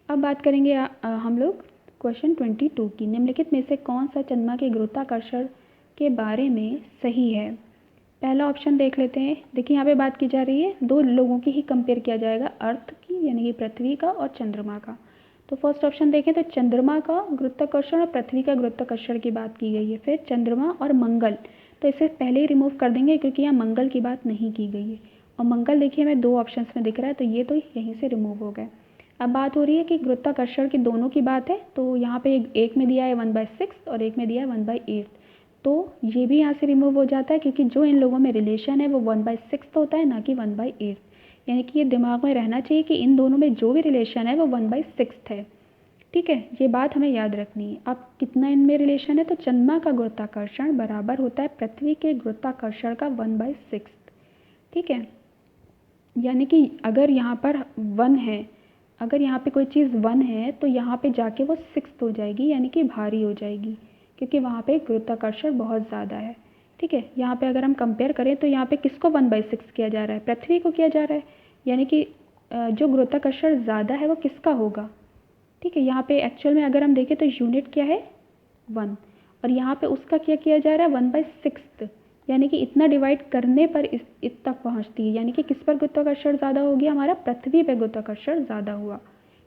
[SPEAKER 1] अब बात करेंगे हम लोग क्वेश्चन 22 की। निम्नलिखित में से कौन सा चंद्रमा के गुरुत्वाकर्षण के बारे में सही है? पहला ऑप्शन देख लेते हैं। देखिए यहाँ पे बात की जा रही है, दो लोगों की ही कंपेयर किया जाएगा, अर्थ की यानी कि पृथ्वी का और चंद्रमा का। तो फर्स्ट ऑप्शन देखें तो चंद्रमा का गुरुत्वाकर्षण और पृथ्वी का गुरुत्वाकर्षण की बात की गई है। फिर चंद्रमा और मंगल, तो इसे पहले ही रिमूव कर देंगे क्योंकि यहाँ मंगल की बात नहीं की गई है। और मंगल देखिए हमें दो ऑप्शन में दिख रहा है, तो ये तो यहीं से रिमूव हो गए। अब बात हो रही है कि गुरुत्वाकर्षण की दोनों की बात है, तो यहाँ पे एक में दिया है 1/6 और एक में दिया है 1/8, तो ये भी यहाँ से रिमूव हो जाता है क्योंकि जो इन लोगों में रिलेशन है वो 1/6 होता है, ना कि 1/8। यानी कि ये दिमाग में रहना चाहिए कि इन दोनों में जो भी रिलेशन है वो 1/6 है। ठीक है, ये बात हमें याद रखनी है। अब कितना इनमें रिलेशन है? तो चंद्रमा का गुरुत्वाकर्षण बराबर होता है पृथ्वी के गुरुत्वाकर्षण का 1/6। ठीक है, यानी कि अगर यहाँ पर 1 है, अगर यहाँ पे कोई चीज़ 1 है तो यहाँ पे जाके वो 6 हो जाएगी, यानी कि भारी हो जाएगी, क्योंकि वहाँ पे गुरुत्वाकर्षण बहुत ज़्यादा है। ठीक है, यहाँ पे अगर हम कंपेयर करें तो यहाँ पे किसको 1/6 किया जा रहा है? पृथ्वी को किया जा रहा है, यानी कि जो गुरुत्वाकर्षण ज़्यादा है वो किसका होगा? ठीक है, यहाँ पे एक्चुअल में अगर हम देखें तो यूनिट क्या है? 1, और यहाँ पे उसका क्या किया जा रहा है? 1/6, यानी कि इतना डिवाइड करने पर इत तक पहुँचती है, यानी कि किस पर गुरुत्वाकर्षण ज़्यादा हो गया? हमारा पृथ्वी पे गुरुत्वाकर्षण ज़्यादा हुआ।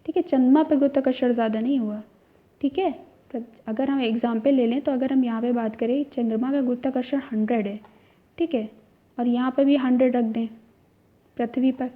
[SPEAKER 1] ठीक है, चंद्रमा पे गुरुत्वाकर्षण ज़्यादा नहीं हुआ। ठीक है, अगर हम एग्जाम्पल ले लें तो अगर हम यहाँ पे बात करें, चंद्रमा का गुरुत्वाकर्षण 100 है, ठीक है, और यहाँ पे भी 100 रख दें पृथ्वी पर,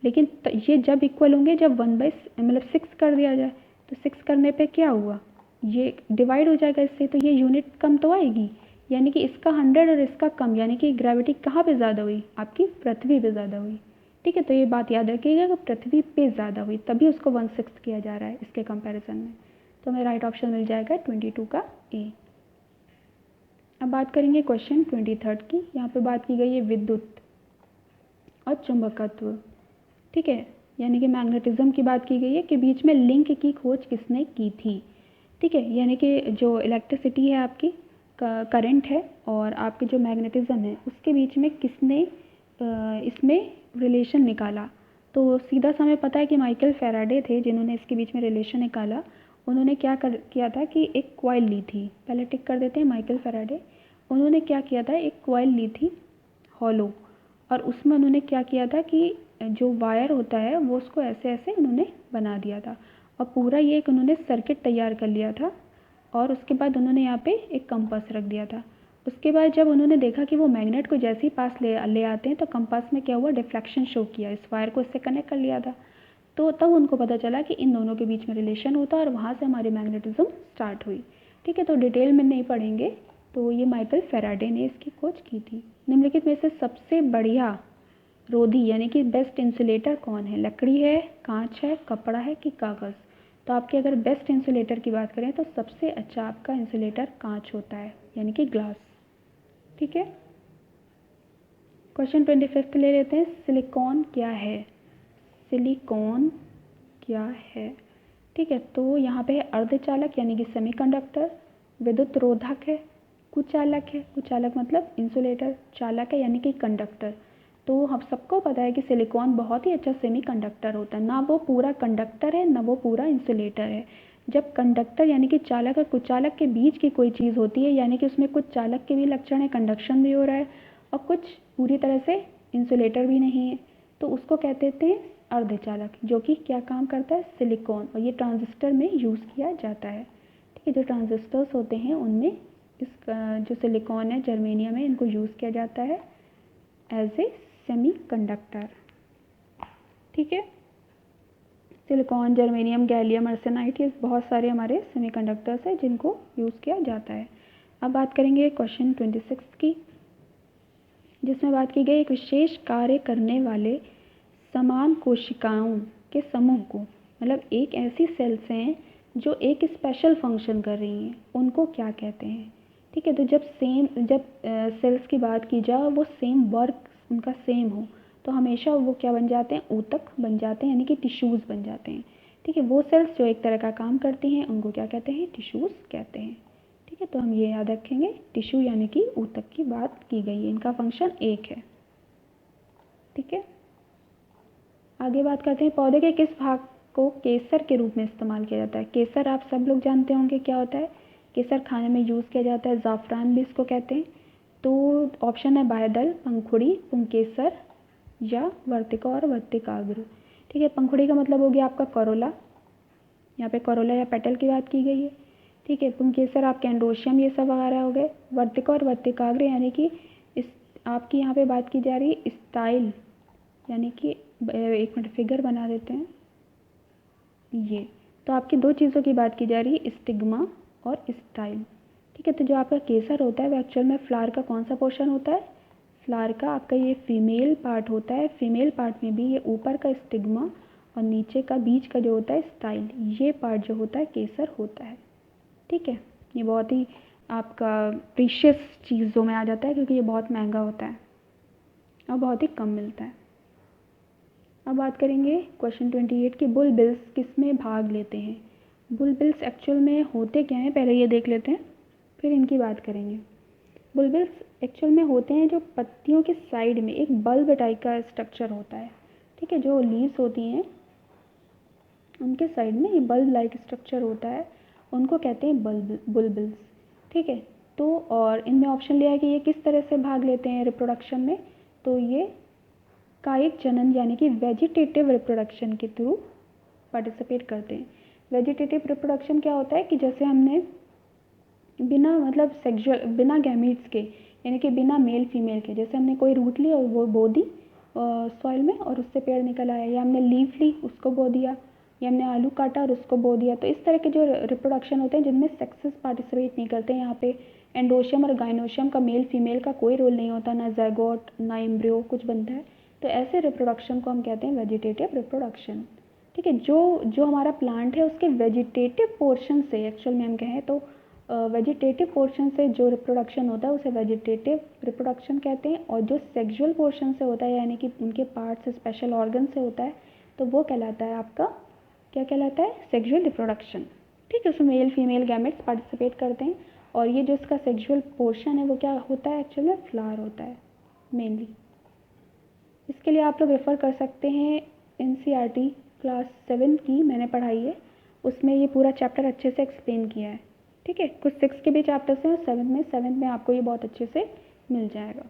[SPEAKER 1] लेकिन ये जब इक्वल होंगे जब 6 कर दिया जाए, तो 6 करने पे क्या हुआ? ये डिवाइड हो जाएगा इससे, तो ये यूनिट कम तो आएगी, यानी कि इसका 100 और इसका कम, यानी कि ग्रेविटी कहाँ पे ज़्यादा हुई? आपकी पृथ्वी पे ज़्यादा हुई। ठीक है, तो ये बात याद रखिएगा कि पृथ्वी पे ज़्यादा हुई, तभी उसको 1/6 किया जा रहा है इसके कंपैरिजन में। तो हमें राइट ऑप्शन मिल जाएगा 22 का ए। अब बात करेंगे क्वेश्चन 23 की। यहाँ पे बात की गई है विद्युत और चुंबकत्व। ठीक है, यानी कि मैग्नेटिज्म की बात की गई है कि बीच में लिंक की खोज किसने की थी। ठीक है, यानी कि जो इलेक्ट्रिसिटी है आपकी, करंट है, और आपके जो मैग्नेटिज्म है उसके बीच में किसने इसमें रिलेशन निकाला। तो सीधा सा हमें पता है कि माइकल फैराडे थे जिन्होंने इसके बीच में रिलेशन निकाला। उन्होंने क्या किया था कि एक कॉइल ली थी, पहले टिक कर देते हैं माइकल फैराडे। उन्होंने क्या किया था, एक कॉइल ली थी हॉलो, और उसमें उन्होंने क्या किया था कि जो वायर होता है वो उसको ऐसे ऐसे उन्होंने बना दिया था, और पूरा ये एक उन्होंने सर्किट तैयार कर लिया था, और उसके बाद उन्होंने यहाँ पे एक कंपास रख दिया था। उसके बाद जब उन्होंने देखा कि वो मैग्नेट को जैसे ही पास ले आते हैं तो कंपास में क्या हुआ? डिफ्लेक्शन शो किया, इस वायर को इससे कनेक्ट कर लिया था। तो तब उनको पता चला कि इन दोनों के बीच में रिलेशन होता है, और वहाँ से हमारी मैग्नेटिज्म स्टार्ट हुई। ठीक है, तो डिटेल में नहीं पढ़ेंगे, तो ये माइकल फैराडे ने इसकी खोज की थी। निम्नलिखित में से सबसे बढ़िया रोधी यानी कि बेस्ट इंसुलेटर कौन है? लकड़ी है, कांच है, कपड़ा है कि कागज़? तो आपके अगर बेस्ट इंसुलेटर की बात करें तो सबसे अच्छा आपका इंसुलेटर कांच होता है, यानी कि ग्लास। ठीक है, क्वेश्चन 25 ले लेते हैं। सिलिकॉन क्या है? सिलिकॉन क्या है? ठीक है, तो यहाँ पे है अर्धचालक यानी कि सेमीकंडक्टर, विद्युत रोधक है, कुचालक है, कुचालक मतलब इंसुलेटर, चालक है यानी कि कंडक्टर। तो हम सबको पता है कि सिलिकॉन बहुत ही अच्छा सेमीकंडक्टर होता है, ना वो पूरा कंडक्टर है ना वो पूरा इंसुलेटर है। जब कंडक्टर यानी कि चालक और कुचालक के बीच की कोई चीज़ होती है, यानी कि उसमें कुछ चालक के भी लक्षण है, कंडक्शन भी हो रहा है, और कुछ पूरी तरह से इंसुलेटर भी नहीं है, तो उसको कहते हैं अर्धचालक, जो कि क्या काम करता है? सिलिकॉन, और ये ट्रांजिस्टर में यूज़ किया जाता है। ठीक है, जो ट्रांजिस्टर्स होते हैं उनमें इस जो सिलिकॉन है, जर्मेनियम है, इनको यूज़ किया जाता है एज ए सेमीकंडक्टर। ठीक है, सिलिकॉन, जर्मेनियम, गैलियम आर्सेनाइड, ये बहुत सारे हमारे सेमीकंडक्टर्स हैं जिनको यूज़ किया जाता है। अब बात करेंगे क्वेश्चन 26 की, जिसमें बात की गई एक विशेष कार्य करने वाले समान कोशिकाओं के समूह को, मतलब एक ऐसी सेल्स हैं जो एक स्पेशल फंक्शन कर रही हैं, उनको क्या कहते हैं? ठीक है। तो जब सेल्स की बात की जाए वो सेम वर्क उनका सेम हो तो हमेशा वो क्या बन जाते हैं, ऊतक बन जाते हैं, यानी कि टिश्यूज़ बन जाते हैं। ठीक है, वो सेल्स जो एक तरह का काम करती हैं उनको क्या कहते हैं, टिश्यूज़ कहते हैं। ठीक है, तो हम ये याद रखेंगे, टिश्यू यानी कि ऊतक की बात की गई है, इनका फंक्शन एक है। ठीक है, आगे बात करते हैं पौधे के किस भाग को केसर के रूप में इस्तेमाल किया जाता है। केसर आप सब लोग जानते होंगे क्या होता है। केसर खाने में यूज़ किया जाता है, ज़ाफ़रान भी इसको कहते हैं। तो ऑप्शन है बाह्यदल, पंखुड़ी, पुंकेसर या वर्तिका और वर्तिकाग्र। ठीक है, पंखुड़ी का मतलब हो गया आपका करोला, यहाँ पे करोला या पेटल की बात की गई है। ठीक है, पुंकेसर आपके एंडोशियम ये सब वगैरह हो गए। वर्तिका और वर्तिकाग्र यानी कि इस आपकी यहाँ पे बात की जा रही है स्टाइल, यानी कि एक मिनट फिगर बना देते हैं ये। तो आपकी दो चीज़ों की बात की जा रही है, स्टिग्मा और स्टाइल। ठीक है, तो जो आपका केसर होता है वो एक्चुअल में फ्लावर का कौन सा पोर्शन होता है, फ्लावर का आपका ये फीमेल पार्ट होता है। फीमेल पार्ट में भी ये ऊपर का स्टिग्मा और नीचे का बीच का जो होता है स्टाइल, ये पार्ट जो होता है केसर होता है। ठीक है, ये बहुत ही आपका प्रीशियस चीज़ों में आ जाता है क्योंकि ये बहुत महंगा होता है और बहुत ही कम मिलता है। अब बात करेंगे क्वेश्चन 28 कि बुलबिल्स किस में भाग लेते हैं। बुलबिल्स एक्चुअल में होते क्या हैं, पहले ये देख लेते हैं फिर इनकी बात करेंगे। बुलबिल्स एक्चुअल में होते हैं जो पत्तियों के साइड में एक बल्ब टाइप का स्ट्रक्चर होता है। ठीक है, जो लीव्स होती हैं उनके साइड में ये बल्ब लाइक स्ट्रक्चर होता है, उनको कहते हैं बुलबिल्स। ठीक है, तो और इनमें ऑप्शन लिया है कि ये किस तरह से भाग लेते हैं रिप्रोडक्शन में, तो ये कायिक जनन यानी कि वेजिटेटिव रिप्रोडक्शन के थ्रू पार्टिसिपेट करते हैं। वेजिटेटिव रिप्रोडक्शन क्या होता है कि जैसे हमने बिना मतलब सेक्सुअल, बिना गैमीट्स के, यानी कि बिना मेल फीमेल के, जैसे हमने कोई रूट ली और वो बो दी सॉइल में और उससे पेड़ निकल आया, या हमने लीफ ली उसको बो दिया, या हमने आलू काटा और उसको बो दिया। तो इस तरह के जो रिप्रोडक्शन होते हैं जिनमें सेक्सेस पार्टिसिपेट नहीं करते, यहाँ पे एंडोशियम और गाइनोशियम का मेल फीमेल का कोई रोल नहीं होता, ना ज़ायगोट ना एम्ब्रियो कुछ बनता है, तो ऐसे रिप्रोडक्शन को हम कहते हैं वेजिटेटिव रिप्रोडक्शन। ठीक है, जो हमारा प्लांट है उसके वेजिटेटिव पोर्शन से एक्चुअल में हम कहें तो वेजिटेटिव पोर्शन से जो रिप्रोडक्शन होता है उसे वेजिटेटिव रिप्रोडक्शन कहते हैं, और जो सेक्सुअल पोर्शन से होता है यानी कि उनके पार्ट्स स्पेशल ऑर्गन से होता है तो वो कहलाता है आपका, क्या कहलाता है, सेक्सुअल रिप्रोडक्शन। ठीक है, उसमें मेल फीमेल गैमेट्स पार्टिसिपेट करते हैं, और ये जो इसका सेक्सुअल पोर्शन है वो क्या होता है, एक्चुअल में फ्लावर होता है मेनली। इसके लिए आप लोग रेफ़र कर सकते हैं NCERT क्लास 7 की, मैंने पढ़ाई है, उसमें ये पूरा चैप्टर अच्छे से एक्सप्लेन किया है। ठीक है, कुछ 6 के भी चैप्टर्स हैं और 7 में आपको ये बहुत अच्छे से मिल जाएगा।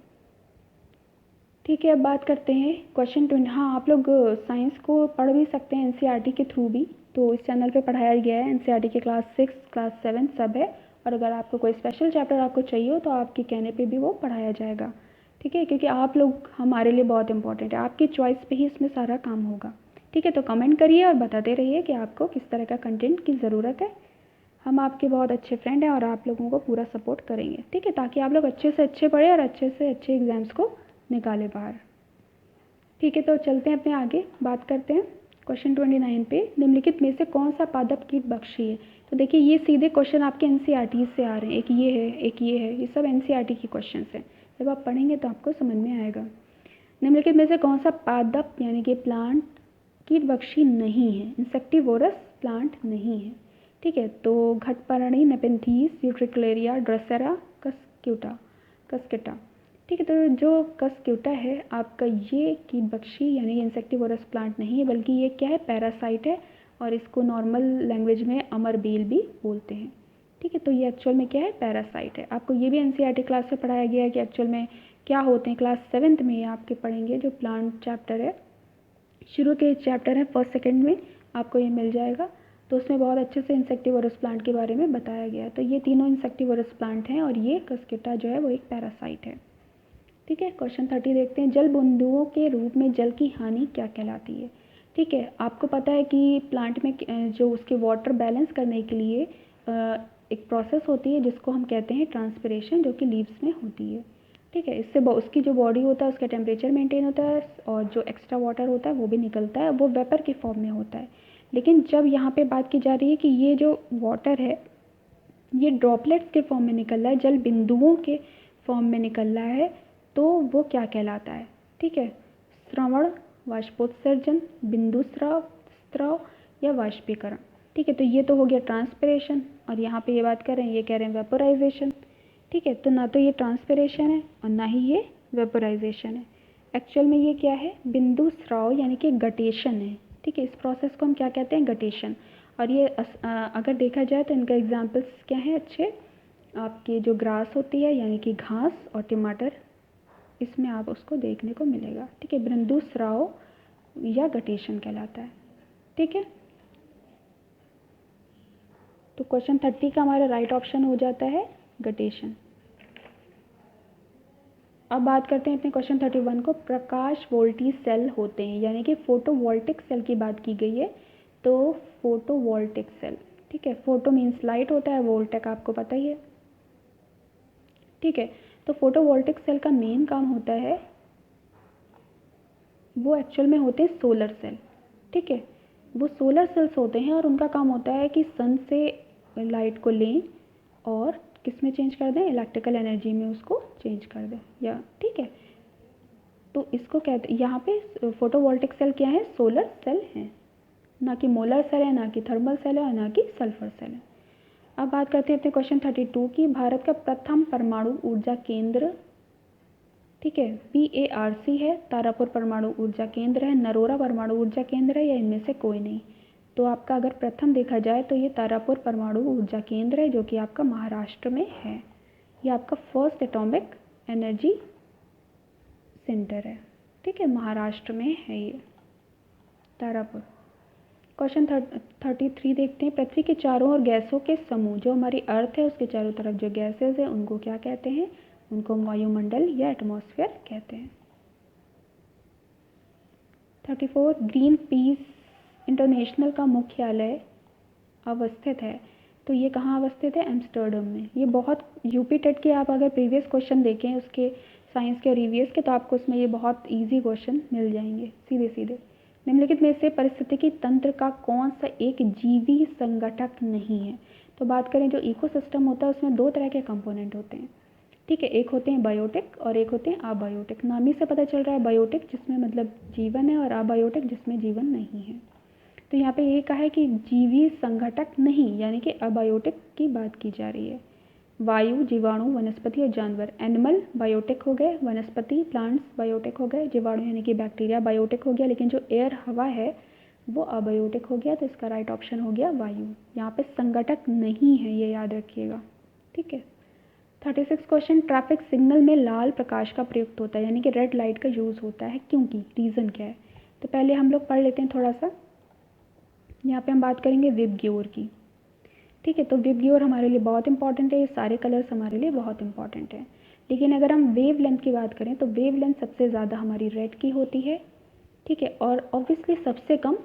[SPEAKER 1] ठीक है, अब बात करते हैं क्वेश्चन 20। हाँ, आप लोग साइंस को पढ़ भी सकते हैं NCERT के थ्रू भी, तो इस चैनल पे पढ़ाया गया है। NCERT के क्लास 6 क्लास 7 सब है, और अगर आपको कोई स्पेशल चैप्टर आपको चाहिए हो तो आपके कहने पे भी वो पढ़ाया जाएगा। ठीक है, क्योंकि आप लोग हमारे लिए बहुत इंपॉर्टेंट है, आपकी चॉइस पे ही इसमें सारा काम होगा। ठीक है, तो कमेंट करिए और बताते रहिए कि आपको किस तरह का कंटेंट की ज़रूरत है। हम आपके बहुत अच्छे फ्रेंड हैं और आप लोगों को पूरा सपोर्ट करेंगे। ठीक है, ताकि आप लोग अच्छे से अच्छे पढ़ें और अच्छे से अच्छे एग्ज़ाम्स को निकालें बाहर। ठीक है, तो चलते हैं अपने आगे, बात करते हैं क्वेश्चन 29 पे। निम्नलिखित में से कौन सा पादप कीट बख्शी है। तो देखिए ये सीधे क्वेश्चन आपके NCERT से आ रहे हैं, एक ये है एक ये है, ये सब NCERT के क्वेश्चन हैं। जब आप पढ़ेंगे तो आपको समझ में आएगा। निम्नलिखित में से कौन सा पादप यानी कि प्लांट कीटभक्षी नहीं है, इंसेक्टिवोरस प्लांट नहीं है। ठीक है, तो घटपर्णी, नेपेंथीस, यूट्रिकुलेरिया, ड्रोसेरा, कस्केटा। ठीक है, तो जो कस्क्यूटा है आपका, ये कीटभक्षी यानी इंसेक्टिवोरस प्लांट नहीं है, बल्कि ये क्या है, पैरासाइट है, और इसको नॉर्मल लैंग्वेज में अमरबेल भी बोलते हैं। ठीक है, तो ये एक्चुअल में क्या है, पैरासाइट है। आपको ये भी NCERT क्लास में पढ़ाया गया है कि एक्चुअल में क्या होते हैं। क्लास 7 में ये आपके पढ़ेंगे, जो प्लांट चैप्टर है, शुरू के चैप्टर हैं 1st 2nd में आपको ये मिल जाएगा, तो उसमें बहुत अच्छे से इंसेक्टिवोरस प्लांट के बारे में बताया गया है। तो ये तीनों इंसेक्टिवोरस प्लांट हैं और ये कस्केटा जो है वो एक पैरासाइट है। ठीक है, क्वेश्चन 30 देखते हैं। जल बिंदुओं के रूप में जल की हानि क्या कहलाती है। ठीक है, आपको पता है कि प्लांट में जो उसके वाटर बैलेंस करने के लिए एक प्रोसेस होती है जिसको हम कहते हैं ट्रांसपिरेशन, जो कि लीव्स में होती है। ठीक है, इससे उसकी जो बॉडी होता है उसका टेम्परेचर मेंटेन होता है, और जो एक्स्ट्रा वाटर होता है वो भी निकलता है, वो वेपर के फॉर्म में होता है। लेकिन जब यहाँ पे बात की जा रही है कि ये जो वाटर है ये ड्रॉपलेट्स के फॉर्म में निकल रहा है, जल बिंदुओं के फॉर्म में निकल रहा है, तो वो क्या कहलाता है? ठीक है, श्रवण, वाष्पोत्सर्जन, बिंदु स्राव, स्राव या वाष्पीकरण। ठीक है, तो ये तो हो गया ट्रांसपिरेशन, और यहाँ पे ये बात कर रहे हैं, ये कह रहे हैं वेपोराइजेशन। ठीक है, तो ना तो ये ट्रांसपिरेशन है और ना ही ये वेपोराइजेशन है। एक्चुअल में ये क्या है? बिंदु स्राव यानी कि गटेशन है। ठीक है, इस प्रोसेस को हम क्या कहते हैं? गटेशन। और ये अगर देखा जाए तो इनका एग्जाम्पल्स क्या हैं अच्छे? आपके जो ग्रास होती है यानी कि घास, और टमाटर, इसमें आप उसको देखने को मिलेगा। ठीक है, बिंदु स्राव या गटेशन कहलाता है। ठीक है, तो क्वेश्चन 30 का हमारा राइट ऑप्शन हो जाता है गटेशन। अब बात करते हैं अपने क्वेश्चन 31 को। प्रकाश वोल्टी सेल होते हैं, यानी कि फोटोवोल्टिक सेल की बात की गई है, तो फोटोवोल्टिक सेल। ठीक है, फोटो मीन्स लाइट होता है, वोल्टेक आपको पता ही है। ठीक है, तो फोटोवोल्टिक सेल का मेन काम होता है, वो एक्चुअल में होते हैं सोलर सेल। ठीक है, वो सोलर सेल्स होते हैं और उनका काम होता है कि सन से लाइट को लें और किस में चेंज कर दें? इलेक्ट्रिकल एनर्जी में उसको चेंज कर दें, या ठीक है, तो इसको कहते हैं, यहाँ पे फोटोवोल्टिक सेल क्या है? सोलर सेल हैं, ना कि मोलर सेल है, ना कि थर्मल सेल है, और ना कि सल्फर सेल है। अब बात करते हैं अपने क्वेश्चन 32 की। भारत का प्रथम परमाणु ऊर्जा केंद्र, ठीक है, PARC है, तारापुर परमाणु ऊर्जा केंद्र है, नरोरा परमाणु ऊर्जा केंद्र है, या इनमें से कोई नहीं? तो आपका अगर प्रथम देखा जाए तो ये तारापुर परमाणु ऊर्जा केंद्र है, जो कि आपका महाराष्ट्र में है। ये आपका फर्स्ट एटॉमिक एनर्जी सेंटर है। ठीक है, महाराष्ट्र में है ये तारापुर। क्वेश्चन 33 देखते हैं। पृथ्वी के चारों ओर गैसों के समूह, जो हमारी अर्थ है उसके चारों तरफ जो गैसेज है उनको क्या कहते हैं? उनको वायुमंडल या एटमॉस्फेयर कहते हैं। 34 ग्रीन पीस इंटरनेशनल का मुख्यालय अवस्थित है, तो ये कहाँ अवस्थित है? एम्स्टर्डम में। ये बहुत यूपी टेट के आप अगर प्रीवियस क्वेश्चन देखें उसके साइंस के और ईवीएस के, तो आपको उसमें ये बहुत इजी क्वेश्चन मिल जाएंगे सीधे सीधे। निम्नलिखित में से पारिस्थितिकी तंत्र का कौन सा एक जीवी संगठक नहीं है? तो बात करें जो इकोसिस्टम होता है उसमें दो तरह के कंपोनेंट होते हैं। ठीक है, एक होते हैं बायोटिक और एक होते हैं अबायोटिक। नाम ही से पता चल रहा है बायोटिक जिसमें मतलब जीवन है, और अबायोटिक जिसमें जीवन नहीं है। तो यहाँ पे ये कहा है कि जीवी संगठक नहीं, यानी कि अबायोटिक की बात की जा रही है। वायु, जीवाणु, वनस्पति और जानवर, एनिमल बायोटिक हो गए, वनस्पति प्लांट्स बायोटिक हो गए, जीवाणु यानी कि बैक्टीरिया बायोटिक हो गया, लेकिन जो एयर हवा है वो अबायोटिक हो गया। तो इसका राइट ऑप्शन हो गया वायु। यहाँ पे संगठक नहीं है, ये याद रखिएगा। ठीक है, 36 क्वेश्चन। ट्रैफिक सिग्नल में लाल प्रकाश का प्रयुक्त होता है, यानी कि रेड लाइट का यूज़ होता है, क्योंकि रीज़न क्या है? तो पहले हम लोग पढ़ लेते हैं थोड़ा सा। यहाँ पे हम बात करेंगे विबग्योर की। ठीक है, तो विबग्योर हमारे लिए बहुत इंपॉर्टेंट है, ये सारे कलर्स हमारे लिए बहुत इंपॉर्टेंट हैं। लेकिन अगर हम वेव लेंथ की बात करें तो वेव लेंथ सबसे ज़्यादा हमारी रेड की होती है। ठीक है, और ऑब्वियसली सबसे कम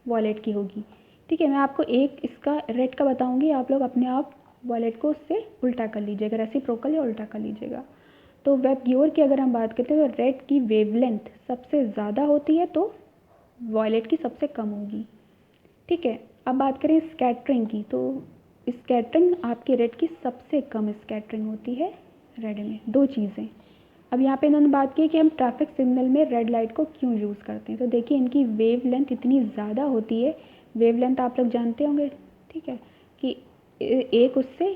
[SPEAKER 1] वॉलेट की होगी। ठीक है, मैं आपको एक इसका रेड का बताऊंगी, आप लोग अपने आप वॉलेट को उससे उल्टा कर लीजिएगा, रेसिप्रोकल या उल्टा कर लीजिएगा। तो विबग्योर की अगर हम बात करते हैं तो रेड की वेवलेंथ सबसे ज़्यादा होती है, तो वॉलेट की सबसे कम होगी। ठीक है, अब बात करें स्कैटरिंग की, तो स्कैटरिंग आपके रेड की सबसे कम स्कैटरिंग होती है रेड में। दो चीज़ें। अब यहाँ पे इन्होंने बात की कि हम ट्रैफिक सिग्नल में रेड लाइट को क्यों यूज़ करते हैं, तो देखिए इनकी वेव लेंथ इतनी ज़्यादा होती है। वेव लेंथ आप लोग जानते होंगे, ठीक है, कि एक उससे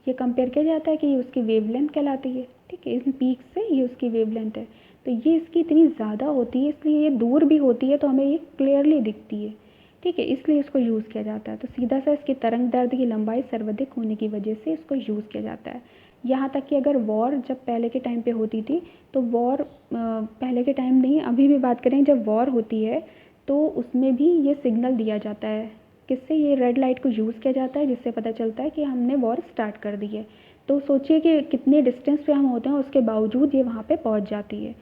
[SPEAKER 1] ये कंपेयर किया जाता है कि ये उसकी वेव लेंथ कहलाती है। ठीक है, इन पीक से ये उसकी वेव लेंथ है, तो ये इसकी इतनी ज़्यादा होती है, इसलिए ये दूर भी होती है तो हमें ये क्लियरली दिखती है। ठीक है, इसलिए इसको यूज़ किया जाता है। तो सीधा सा इसकी तरंग दैर्ध्य की लंबाई सर्वाधिक होने की वजह से इसको यूज़ किया जाता है। यहाँ तक कि अगर वॉर जब पहले के टाइम पे होती थी, तो वॉर पहले के टाइम नहीं, अभी भी बात करें, जब वॉर होती है तो उसमें भी ये सिग्नल दिया जाता है। किससे? ये रेड लाइट को यूज़ किया जाता है, जिससे पता चलता है कि हमने वॉर स्टार्ट कर दी है। तो सोचिए कि कितने डिस्टेंस पे हम होते हैं, उसके बावजूद ये वहाँ पे पहुँच जाती है।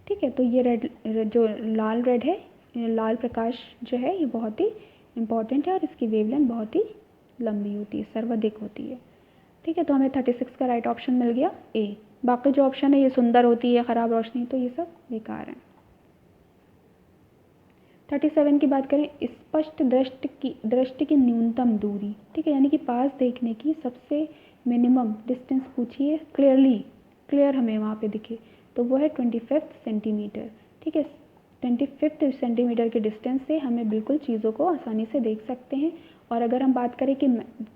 [SPEAKER 1] ठीक है, तो ये रेड जो लाल रेड है, लाल प्रकाश जो है ये बहुत ही इम्पॉर्टेंट है, और इसकी वेवलेंथ बहुत ही लंबी होती है, सर्वाधिक होती है। ठीक है, तो हमें 36 का राइट ऑप्शन मिल गया ए। बाकी जो ऑप्शन है ये सुंदर होती है, ख़राब रोशनी, तो ये सब बेकार है। 37 की बात करें, स्पष्ट दृष्टि की न्यूनतम दूरी, ठीक है, यानी कि पास देखने की सबसे मिनिमम डिस्टेंस पूछी है, क्लियर हमें वहाँ पे दिखे, तो वो है 25 सेंटीमीटर, ठीक है। 25 सेंटीमीटर के डिस्टेंस से हमें बिल्कुल चीज़ों को आसानी से देख सकते हैं। और अगर हम बात करें कि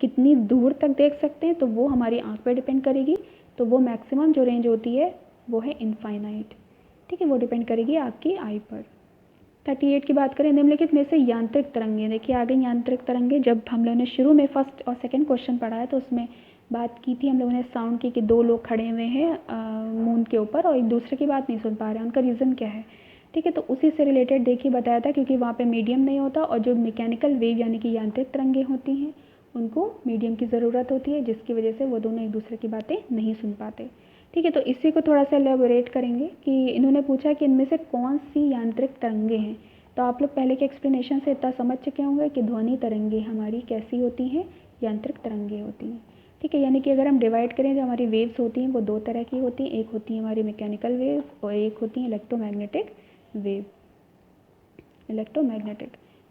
[SPEAKER 1] कितनी दूर तक देख सकते हैं, तो वो हमारी आँख पर डिपेंड करेगी। तो वो मैक्सिमम जो रेंज होती है वो है इनफाइनाइट, ठीक है, वो डिपेंड करेगी आपकी आई पर। 38 की बात करें, निम्नलिखित में से यांत्रिक तरंगें, देखिए आ गई यांत्रिक तरंगें। जब हम लोगों ने शुरू में फर्स्ट और सेकंड क्वेश्चन पढ़ा है तो उसमें बात की थी हम लोगों ने साउंड की कि दो लोग खड़े हुए हैं मून के ऊपर और एक दूसरे की बात नहीं सुन पा रहे हैं, उनका रीज़न क्या है, ठीक है। तो उसी से रिलेटेड देखिए बताया था, क्योंकि वहाँ पे मीडियम नहीं होता और जो मैकेनिकल वेव यानी कि यांत्रिक तरंगें होती हैं उनको मीडियम की ज़रूरत होती है, जिसकी वजह से वो दोनों एक दूसरे की बातें नहीं सुन पाते, ठीक है। तो इसी को थोड़ा सा एलेबोरेट करेंगे कि इन्होंने पूछा कि इनमें से कौन सी यांत्रिक तरंगें हैं। तो आप लोग पहले के एक्सप्लेनेशन से इतना समझ चुके होंगे कि ध्वनि तरंगें हमारी कैसी होती हैं, यांत्रिक तरंगें होती हैं, ठीक है। यानी कि अगर हम डिवाइड करें, जो हमारी वेव्स होती हैं वो दो तरह की होती हैं, एक होती है हमारी मैकेनिकल वेव और एक होती है इलेक्ट्रोमैग्नेटिक वेव।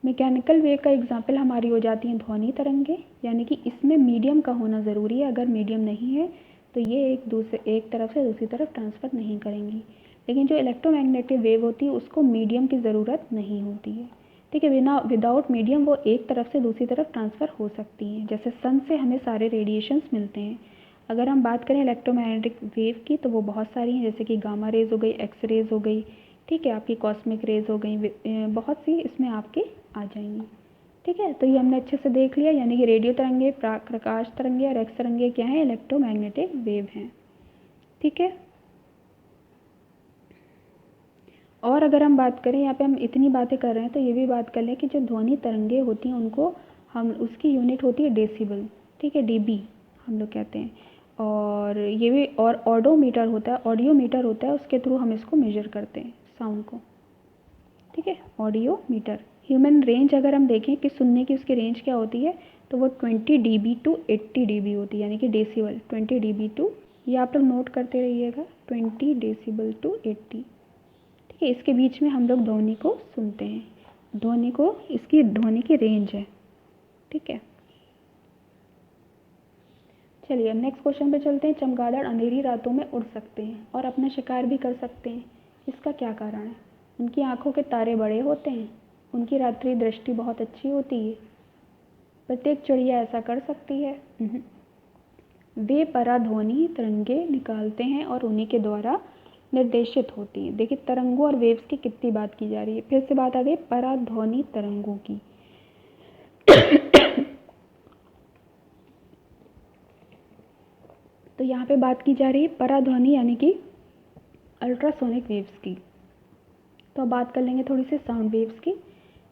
[SPEAKER 1] मैकेनिकल वेव का एग्जाम्पल हमारी हो जाती हैं ध्वनि तरंगें, यानी कि इसमें मीडियम का होना ज़रूरी है, अगर मीडियम नहीं है तो ये एक तरफ से दूसरी तरफ ट्रांसफ़र नहीं करेंगी। लेकिन जो इलेक्ट्रोमैग्नेटिक वेव होती है उसको मीडियम की ज़रूरत नहीं होती है, ठीक है। विदाउट मीडियम वो एक तरफ से दूसरी तरफ ट्रांसफ़र हो सकती हैं, जैसे सन से हमें सारे रेडिएशंस मिलते हैं। अगर हम बात करें इलेक्ट्रोमैग्नेटिक वेव की तो वो बहुत सारी हैं, जैसे कि गामा रेज़ हो गई, एक्स रेज़ हो गई, ठीक है, आपकी कॉस्मिक रेज़ हो गई, बहुत सी इसमें आपके आ जाएंगी, ठीक है। तो ये हमने अच्छे से देख लिया, यानी कि रेडियो तरंगे, प्रकाश तरंगे और एक्स तरंगे क्या हैं, इलेक्ट्रोमैग्नेटिक वेव हैं, ठीक है। और अगर हम बात करें, यहाँ पे हम इतनी बातें कर रहे हैं तो ये भी बात कर लें कि जो ध्वनि तरंगे होती हैं उनको हम उसकी यूनिट होती है डेसिबल, ठीक है, डीबी हम लोग कहते हैं। और ये भी और ऑडियोमीटर होता है, उसके थ्रू हम इसको मेजर करते हैं साउंड को, ठीक है, ऑडियोमीटर। ह्यूमन रेंज अगर हम देखें कि सुनने की उसकी रेंज क्या होती है, तो वो 20 dB टू 80 dB होती है, यानी कि डेसिबल 20 dB टू, ये आप लोग नोट करते रहिएगा, 20 डेसिबल टू 80, ठीक है। इसके बीच में हम लोग ध्वनि को सुनते हैं, इसकी ध्वनि की रेंज है, ठीक है। चलिए अब नेक्स्ट क्वेश्चन पे चलते हैं। चमगादड़ अंधेरी रातों में उड़ सकते हैं और अपना शिकार भी कर सकते हैं, इसका क्या कारण है? उनकी आँखों के तारे बड़े होते हैं, उनकी रात्रि दृष्टि बहुत अच्छी होती है, प्रत्येक चिड़िया ऐसा कर सकती है, वे पराध्वनि तरंगे निकालते हैं और उन्हीं के द्वारा निर्देशित होती हैं। देखिए तरंगों और वेव्स की कितनी बात की जा रही है, फिर से बात आ गई पराध्वनि तरंगों की। तो यहाँ पे बात की जा रही है पराध्वनि यानी कि अल्ट्रासोनिक वेव्स की। तो अब बात कर लेंगे थोड़ी सी साउंड वेव्स की।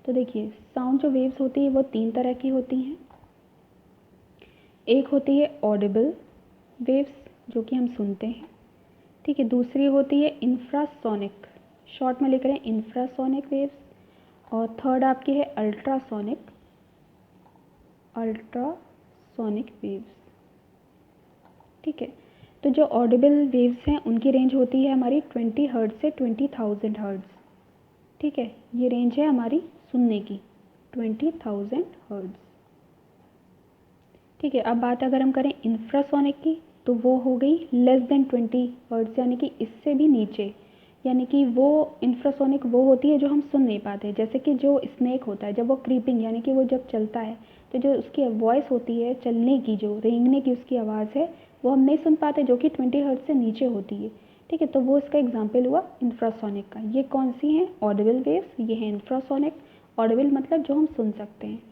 [SPEAKER 1] तो देखिए साउंड जो वेव्स होती है वो तीन तरह की होती हैं। एक होती है ऑडिबल वेव्स जो कि हम सुनते हैं, ठीक है। दूसरी होती है इंफ्रासोनिक, शॉर्ट में लिख रहे हैं इंफ्रासोनिक वेव्स, और थर्ड आपकी है अल्ट्रासोनिक वेव्स, ठीक है। तो जो ऑडिबल वेव्स हैं उनकी रेंज होती है हमारी 20 हर्ट्ज से 20,000 हर्ट्ज, ठीक है, ये रेंज है हमारी सुनने की 20,000 हर्ट्ज, ठीक है। अब बात अगर हम करें इंफ्रासोनिक की तो वो हो गई लेस देन 20 हर्ट्ज, यानी कि इससे भी नीचे, यानी कि वो इंफ्रासोनिक वो होती है जो हम सुन नहीं पाते, जैसे कि जो स्नेक होता है जब वो क्रीपिंग यानी कि वो जब चलता है तो जो उसकी वॉइस होती है चलने की, जो रेंगने की उसकी आवाज़ है वो हम नहीं सुन पाते, जो कि 20 हर्ट्ज से नीचे होती है, ठीक है। तो वो इसका एग्जाम्पल हुआ इंफ्रासोनिक का। ये कौन सी हैं? ऑडिबल वेव्स, ये है इंफ्रासोनिक। ऑडिबल मतलब जो हम सुन सकते हैं।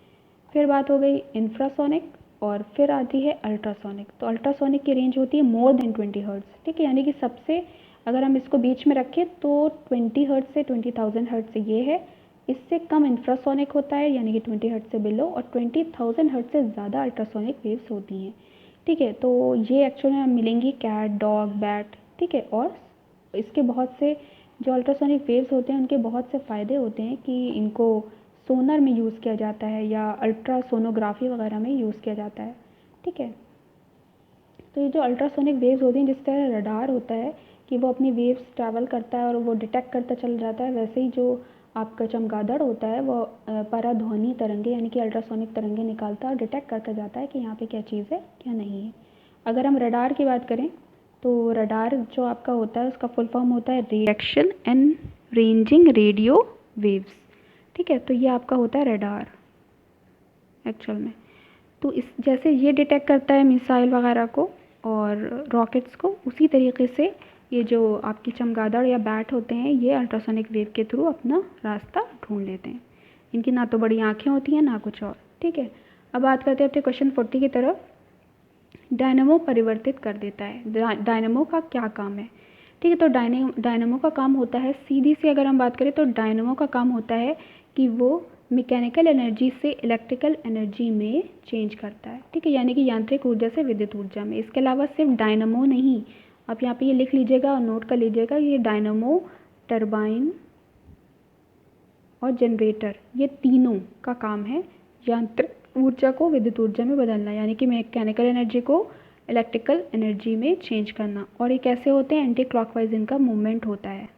[SPEAKER 1] फिर बात हो गई इंफ्रासोनिक, और फिर आती है अल्ट्रासोनिक। तो अल्ट्रासोनिक की रेंज होती है मोर देन 20 हर्ट्ज, ठीक है, यानी कि सबसे अगर हम इसको बीच में रखें तो 20 हर्ट्ज से 20,000 हर्ट्ज ये है, इससे कम इंफ्रासोनिक होता है यानी कि 20 हर्ट्ज से बिलो, और 20,000 हर्ट्ज से ज़्यादा अल्ट्रासोनिक वेव्स होती हैं, ठीक है। तो ये एक्चुअली में मिलेंगी कैट, डॉग, बैट, ठीक है। और इसके बहुत से जो अल्ट्रासोनिक वेव्स होते हैं उनके बहुत से फ़ायदे होते हैं कि इनको सोनर में यूज़ किया जाता है या अल्ट्रासोनोग्राफी वगैरह में यूज़ किया जाता है, ठीक है। तो ये जो अल्ट्रासोनिक वेव्स होती हैं, जिस तरह रडार होता है कि वो अपनी वेव्स ट्रैवल करता है और वो डिटेक्ट करता चल जाता है, वैसे ही जो आपका चमगादड़ होता है वो पराध्वनि तरंगे यानी कि अल्ट्रासोनिक तरंगे निकालता है और डिटेक्ट करके जाता है कि यहाँ पे क्या चीज़ है क्या नहीं है। अगर हम रडार की बात करें तो रडार जो आपका होता है उसका फुल फॉर्म होता है reaction and ranging radio waves. ठीक है, तो ये आपका होता है रडार एक्चुअल में। तो इस जैसे ये डिटेक्ट करता है मिसाइल वगैरह को और रॉकेट्स को, उसी तरीके से ये जो आपकी चमगादड़ या बैट होते हैं ये अल्ट्रासोनिक वेव के थ्रू अपना रास्ता ढूंढ लेते हैं। इनकी ना तो बड़ी आँखें होती हैं ना कुछ और। ठीक है, अब बात करते हैं अपने क्वेश्चन 40 की तरफ। डायनेमो परिवर्तित कर देता है। डायनेमो का क्या काम है? ठीक है, तो डायनेमो का काम होता है, सीधी सी अगर हम बात करें तो डायनेमो का काम होता है कि वो मैकेनिकल एनर्जी से इलेक्ट्रिकल एनर्जी में चेंज करता है। ठीक है, यानी कि यांत्रिक ऊर्जा से विद्युत ऊर्जा में। इसके अलावा सिर्फ डायनेमो नहीं, आप यहाँ पे ये लिख लीजिएगा और नोट कर लीजिएगा, ये डायनेमो, टरबाइन और जनरेटर, ये तीनों का काम है यांत्रिक ऊर्जा को विद्युत ऊर्जा में बदलना, यानी कि मैकेनिकल एनर्जी को इलेक्ट्रिकल एनर्जी में चेंज करना। और ये कैसे होते हैं? एंटी क्लॉकवाइज इनका मूवमेंट होता है।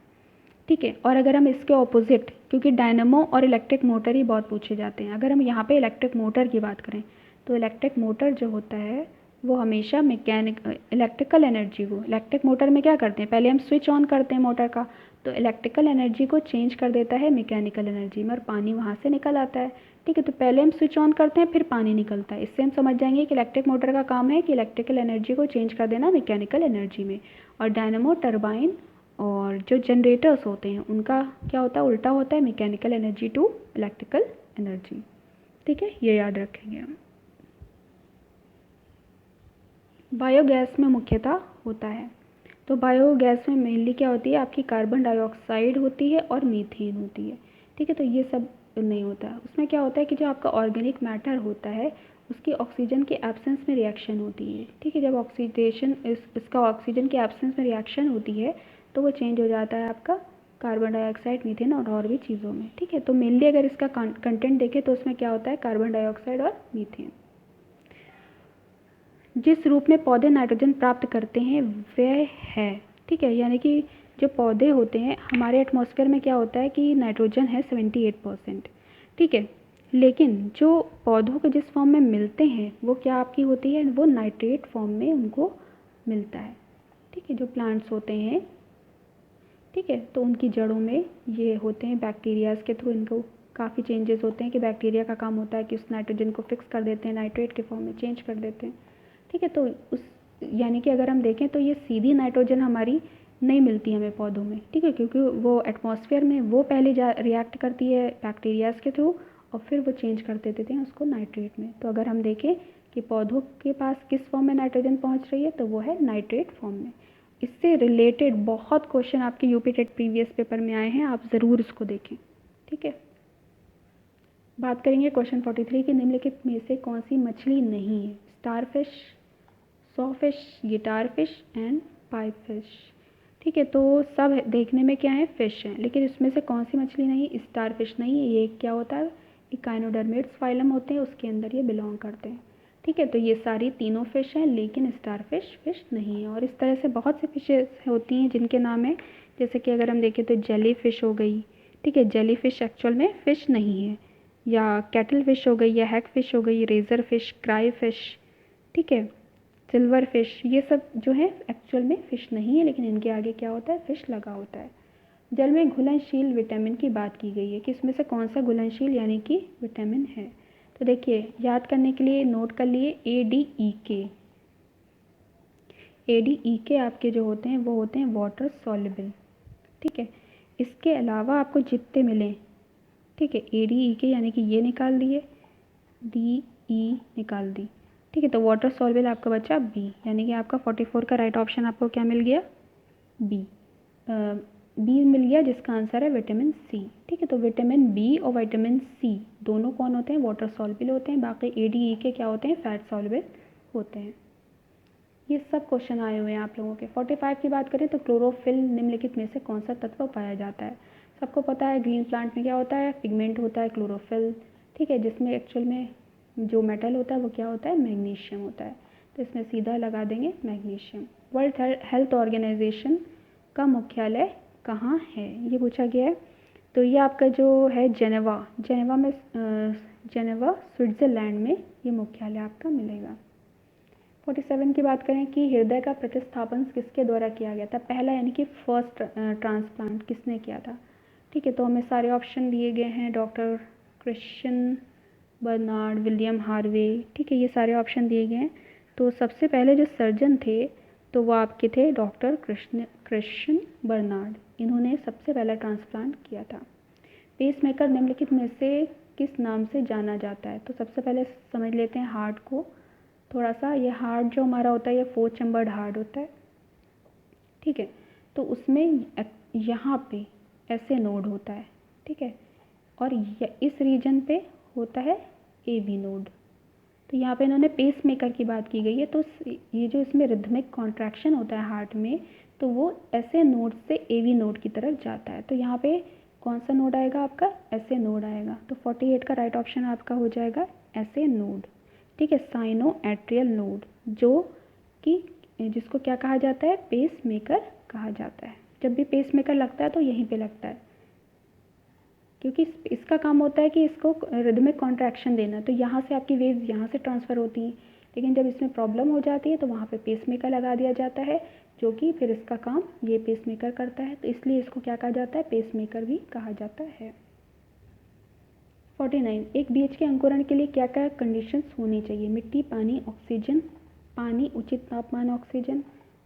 [SPEAKER 1] ठीक है, और अगर हम इसके ऑपोजिट, क्योंकि डायनेमो और इलेक्ट्रिक मोटर ही बहुत पूछे जाते हैं, अगर हम यहाँ पे इलेक्ट्रिक मोटर की बात करें तो इलेक्ट्रिक मोटर जो होता है वो हमेशा इलेक्ट्रिकल एनर्जी को, इलेक्ट्रिक मोटर में क्या करते हैं, पहले हम स्विच ऑन करते हैं मोटर का, तो इलेक्ट्रिकल एनर्जी को चेंज कर देता है मैकेनिकल एनर्जी में और पानी वहाँ से निकल आता है। ठीक है, तो पहले हम स्विच ऑन करते हैं फिर पानी निकलता है। इससे हम समझ जाएंगे कि इलेक्ट्रिक मोटर का काम है कि इलेक्ट्रिकल एनर्जी को चेंज कर देना मैकेनिकल एनर्जी में। और डायनेमो, टरबाइन और जो जनरेटर्स होते हैं उनका क्या होता है? उल्टा होता है, mechanical energy to electrical energy. ठीक है, ये याद रखेंगे हम। बायोगैस में मुख्यतः होता है, तो बायोगैस में मेनली क्या होती है? आपकी कार्बन डाइऑक्साइड होती है और मीथेन होती है। ठीक है, तो ये सब नहीं होता है। उसमें क्या होता है कि जो आपका ऑर्गेनिक मैटर होता है उसकी ऑक्सीजन के एब्सेंस में रिएक्शन होती है। ठीक है, जब ऑक्सीडेशन इसका ऑक्सीजन के एब्सेंस में रिएक्शन होती है तो वो चेंज हो जाता है आपका कार्बन डाइऑक्साइड, मीथेन और भी चीज़ों में। ठीक है, तो मेनली अगर इसका कंटेंट देखें तो उसमें क्या होता है? कार्बन डाइऑक्साइड और मीथेन। जिस रूप में पौधे नाइट्रोजन प्राप्त करते हैं वह है, ठीक है, यानी कि जो पौधे होते हैं हमारे एटमॉस्फेयर में क्या होता है कि नाइट्रोजन है 78%। ठीक है, लेकिन जो पौधों को जिस फॉर्म में मिलते हैं वो क्या आपकी होती है? वो नाइट्रेट फॉर्म में उनको मिलता है। ठीक है, जो प्लांट्स होते हैं, ठीक है, तो उनकी जड़ों में ये होते हैं बैक्टीरियाज के थ्रू, इनको काफ़ी चेंजेस होते हैं कि बैक्टीरिया का काम होता है कि उस नाइट्रोजन को फिक्स कर देते हैं, नाइट्रेट के फॉर्म में चेंज कर देते हैं। ठीक है, तो उस यानी कि अगर हम देखें तो ये सीधी नाइट्रोजन हमारी नहीं मिलती हमें पौधों में। ठीक है, क्योंकि वो एटमॉस्फेयर में वो पहले रिएक्ट करती है बैक्टीरियाज के थ्रू और फिर वो चेंज कर देते हैं उसको नाइट्रेट में। तो अगर हम देखें कि पौधों के पास किस फॉर्म में नाइट्रोजन पहुंच रही है तो वो है नाइट्रेट फॉर्म में। इससे रिलेटेड बहुत क्वेश्चन आपके यूपी टेट प्रीवियस पेपर में आए हैं, आप ज़रूर इसको देखें। ठीक है, बात करेंगे क्वेश्चन 43 की, निम्नलिखित में से कौन सी मछली नहीं है? Starfish, sawfish, guitar fish and pipe fish. ठीक है, तो सब देखने में क्या है? फिश है, लेकिन इसमें से कौन सी मछली नहीं? स्टार फिश नहीं है। ये क्या होता है? इकाइनोडर्मेट्स फाइलम होते हैं, उसके अंदर ये बिलोंग करते हैं। ठीक है, तो ये सारी तीनों फिश हैं लेकिन स्टार फिश नहीं है। और इस तरह से बहुत सी फिशेस होती हैं जिनके नाम है, जैसे कि अगर हम देखें तो जेली फिश हो गई। ठीक है, जेली फिश एक्चुअल में फ़िश नहीं है। या कैटल फिश हो गई, या हैक फिश हो गई, रेज़र फिश, क्राई फिश, ठीक है, सिल्वर फिश, ये सब जो है एक्चुअल में फ़िश नहीं है, लेकिन इनके आगे क्या होता है? फ़िश लगा होता है। जल में घुलनशील विटामिन की बात की गई है कि इसमें से कौन सा घुलनशील यानी कि विटामिन है? तो देखिए, याद करने के लिए नोट कर लिए ADEK। ADEK आपके जो होते हैं वो होते हैं वाटर सॉल्युबल। ठीक है, इसके अलावा आपको जितने मिलें, ठीक है, ADEK यानी कि ये निकाल दिए, DE निकाल दी। ठीक है, तो वाटर सॉल्युबल आपका बचा B, यानी कि आपका 44 का राइट ऑप्शन आपको क्या मिल गया? बी मिल गया, जिसका आंसर है विटामिन C। ठीक है, तो विटामिन B और विटामिन C दोनों कौन होते हैं? वाटर सॉल्युबल होते हैं। बाकी ADEK क्या होते हैं? फैट सॉल्युबल होते हैं। ये सब क्वेश्चन आए हुए हैं आप लोगों के। 45 की बात करें तो क्लोरोफिल निम्नलिखित में से कौन सा तत्व पाया जाता है? सबको पता है ग्रीन प्लांट में क्या होता है? पिगमेंट होता है क्लोरोफिल। ठीक है, जिसमें एक्चुअल में जो मेटल होता है वो क्या होता है? मैग्नीशियम होता है। तो इसमें सीधा लगा देंगे मैग्नीशियम। वर्ल्ड हेल्थ ऑर्गेनाइजेशन का मुख्यालय कहाँ है? ये पूछा गया है। तो ये आपका जो है जेनेवा स्विट्ज़रलैंड में ये मुख्यालय आपका मिलेगा। 47 की बात करें कि हृदय का प्रतिस्थापन किसके द्वारा किया गया था, पहला यानी कि फर्स्ट ट्रांसप्लांट किसने किया था। ठीक है, तो हमें सारे ऑप्शन दिए गए हैं, doctor Christian Barnard, William Harvey. ठीक है, ये सारे ऑप्शन दिए गए हैं। तो सबसे पहले जो सर्जन थे तो वो आपके थे डॉक्टर क्रिश्चियन बर्नार्ड, इन्होंने सबसे पहला ट्रांसप्लांट किया था। पेसमेकर निम्नलिखित में से किस नाम से जाना जाता है, तो सबसे पहले समझ लेते हैं हार्ट को थोड़ा सा। ये हार्ट जो हमारा होता है ये 4 चैम्बर्ड हार्ट होता है। ठीक है, तो उसमें यहाँ पे ऐसे नोड होता है। ठीक है, और इस रीजन पे होता है एवी नोड। तो यहाँ पे इन्होंने पेस मेकर की बात की गई है। तो ये जो इसमें रिदमिक कॉन्ट्रैक्शन होता है हार्ट में, तो वो ऐसे नोड से एवी नोड की तरफ जाता है। तो यहाँ पे कौन सा नोड आएगा आपका, ऐसे नोड आएगा। तो 48 का राइट ऑप्शन आपका हो जाएगा ऐसे नोड। ठीक है, साइनो एट्रियल नोड, जो कि जिसको क्या कहा जाता है, पेस मेकर कहा जाता है। जब भी पेस मेकर लगता है तो यहीं पे लगता है, क्योंकि इसका काम होता है कि इसको रिदमिक कॉन्ट्रैक्शन देना। तो यहाँ से आपकी वेव्स यहाँ से ट्रांसफ़र होती हैं, लेकिन जब इसमें प्रॉब्लम हो जाती है तो वहाँ पे पेसमेकर लगा दिया जाता है, जो कि फिर इसका काम ये पेसमेकर करता है। तो इसलिए इसको क्या कहा जाता है, पेसमेकर भी कहा जाता है। 49, एक बीज के अंकुरण के लिए क्या क्या कंडीशंस होनी चाहिए, मिट्टी, पानी, ऑक्सीजन। पानी, उचित तापमान, ऑक्सीजन।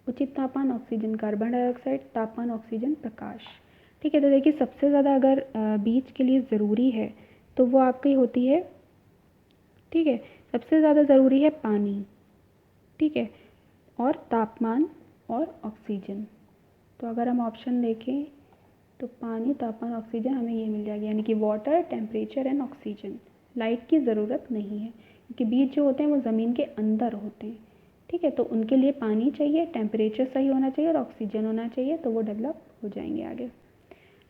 [SPEAKER 1] उचित तापमान, ऑक्सीजन, कार्बन डाइऑक्साइड, तापमान, ऑक्सीजन, प्रकाश। ठीक है, तो देखिए सबसे ज़्यादा अगर बीज के लिए ज़रूरी है तो वो आपकी होती है, ठीक है, सबसे ज़्यादा ज़रूरी है पानी। ठीक है, और तापमान और ऑक्सीजन। तो अगर हम ऑप्शन देखें तो पानी, तापमान, ऑक्सीजन हमें ये मिल जाएगा, यानी कि water, temperature and oxygen. Light की ज़रूरत नहीं है, क्योंकि बीज जो होते हैं वो ज़मीन के अंदर होते हैं। ठीक है, तो उनके लिए पानी चाहिए, टेम्परेचर सही होना चाहिए और ऑक्सीजन होना चाहिए, तो वो डेवलप हो जाएंगे आगे।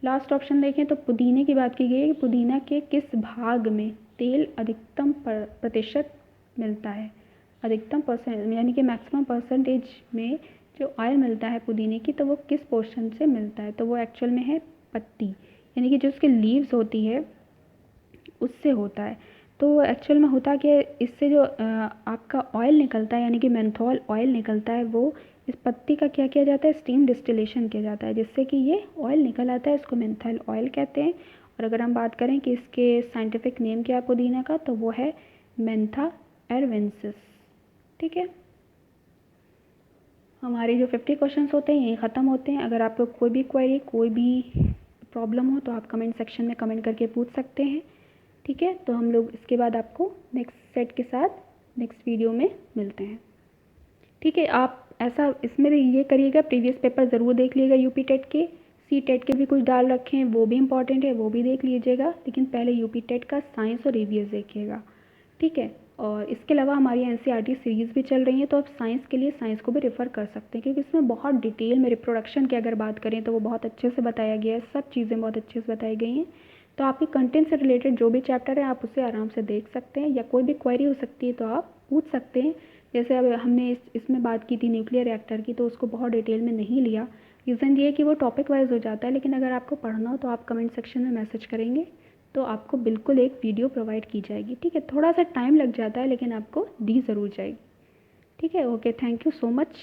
[SPEAKER 1] लास्ट ऑप्शन देखें तो पुदीने की बात की गई है कि पुदीना के किस भाग में तेल अधिकतम प्रतिशत मिलता है। अधिकतम परसेंट यानी कि मैक्सिमम परसेंटेज में जो ऑयल मिलता है पुदीने की, तो वो किस पोर्शन से मिलता है, तो वो एक्चुअल में है पत्ती, यानी कि जो उसकी लीव्स होती है उससे होता है। तो एक्चुअल में होता क्या है, इससे जो आपका ऑयल निकलता है यानी कि मेंथॉल ऑयल निकलता है, वो इस पत्ती का क्या किया जाता है, स्टीम डिस्टिलेशन किया जाता है, जिससे कि ये ऑयल निकल आता है। इसको मेंथॉल ऑयल कहते हैं। और अगर हम बात करें कि इसके साइंटिफिक नेम क्या है पुदीना का, तो वो है मेंथा एरवेंसिस। ठीक है, हमारे जो 50 क्वेश्चंस होते हैं यही ख़त्म होते हैं। अगर आपको कोई भी क्वेरी, कोई भी प्रॉब्लम हो तो आप कमेंट सेक्शन में कमेंट करके पूछ सकते हैं। ठीक है, तो हम लोग इसके बाद आपको नेक्स्ट सेट के साथ नेक्स्ट वीडियो में मिलते हैं। ठीक है, आप ऐसा इसमें भी ये करिएगा, प्रीवियस पेपर ज़रूर देख लीजिएगा, यूपी टेट के, सी टेट के भी कुछ डाल रखे हैं, वो भी इंपॉर्टेंट है, वो भी देख लीजिएगा। लेकिन पहले यूपी टेट का साइंस और ईवीएस देखिएगा। ठीक है, और इसके अलावा हमारी एनसीईआरटी सीरीज़ भी चल रही है, तो आप साइंस के लिए साइंस को भी रेफ़र कर सकते हैं, क्योंकि इसमें बहुत डिटेल में रिप्रोडक्शन की अगर बात करें तो वो बहुत अच्छे से बताया गया है, सब चीज़ें बहुत अच्छे से बताई गई हैं। तो आपके कंटेंट से रिलेटेड जो भी चैप्टर है आप उसे आराम से देख सकते हैं, या कोई भी क्वेरी हो सकती है तो आप पूछ सकते हैं। जैसे अब हमने इसमें बात की थी न्यूक्लियर रिएक्टर की, तो उसको बहुत डिटेल में नहीं लिया, रीज़न ये है कि वो टॉपिक वाइज हो जाता है। लेकिन अगर आपको पढ़ना हो तो आप कमेंट सेक्शन में मैसेज करेंगे तो आपको बिल्कुल एक वीडियो प्रोवाइड की जाएगी। ठीक है, थोड़ा सा टाइम लग जाता है लेकिन आपको दी ज़रूर जाएगी। ठीक है, okay, thank you so much.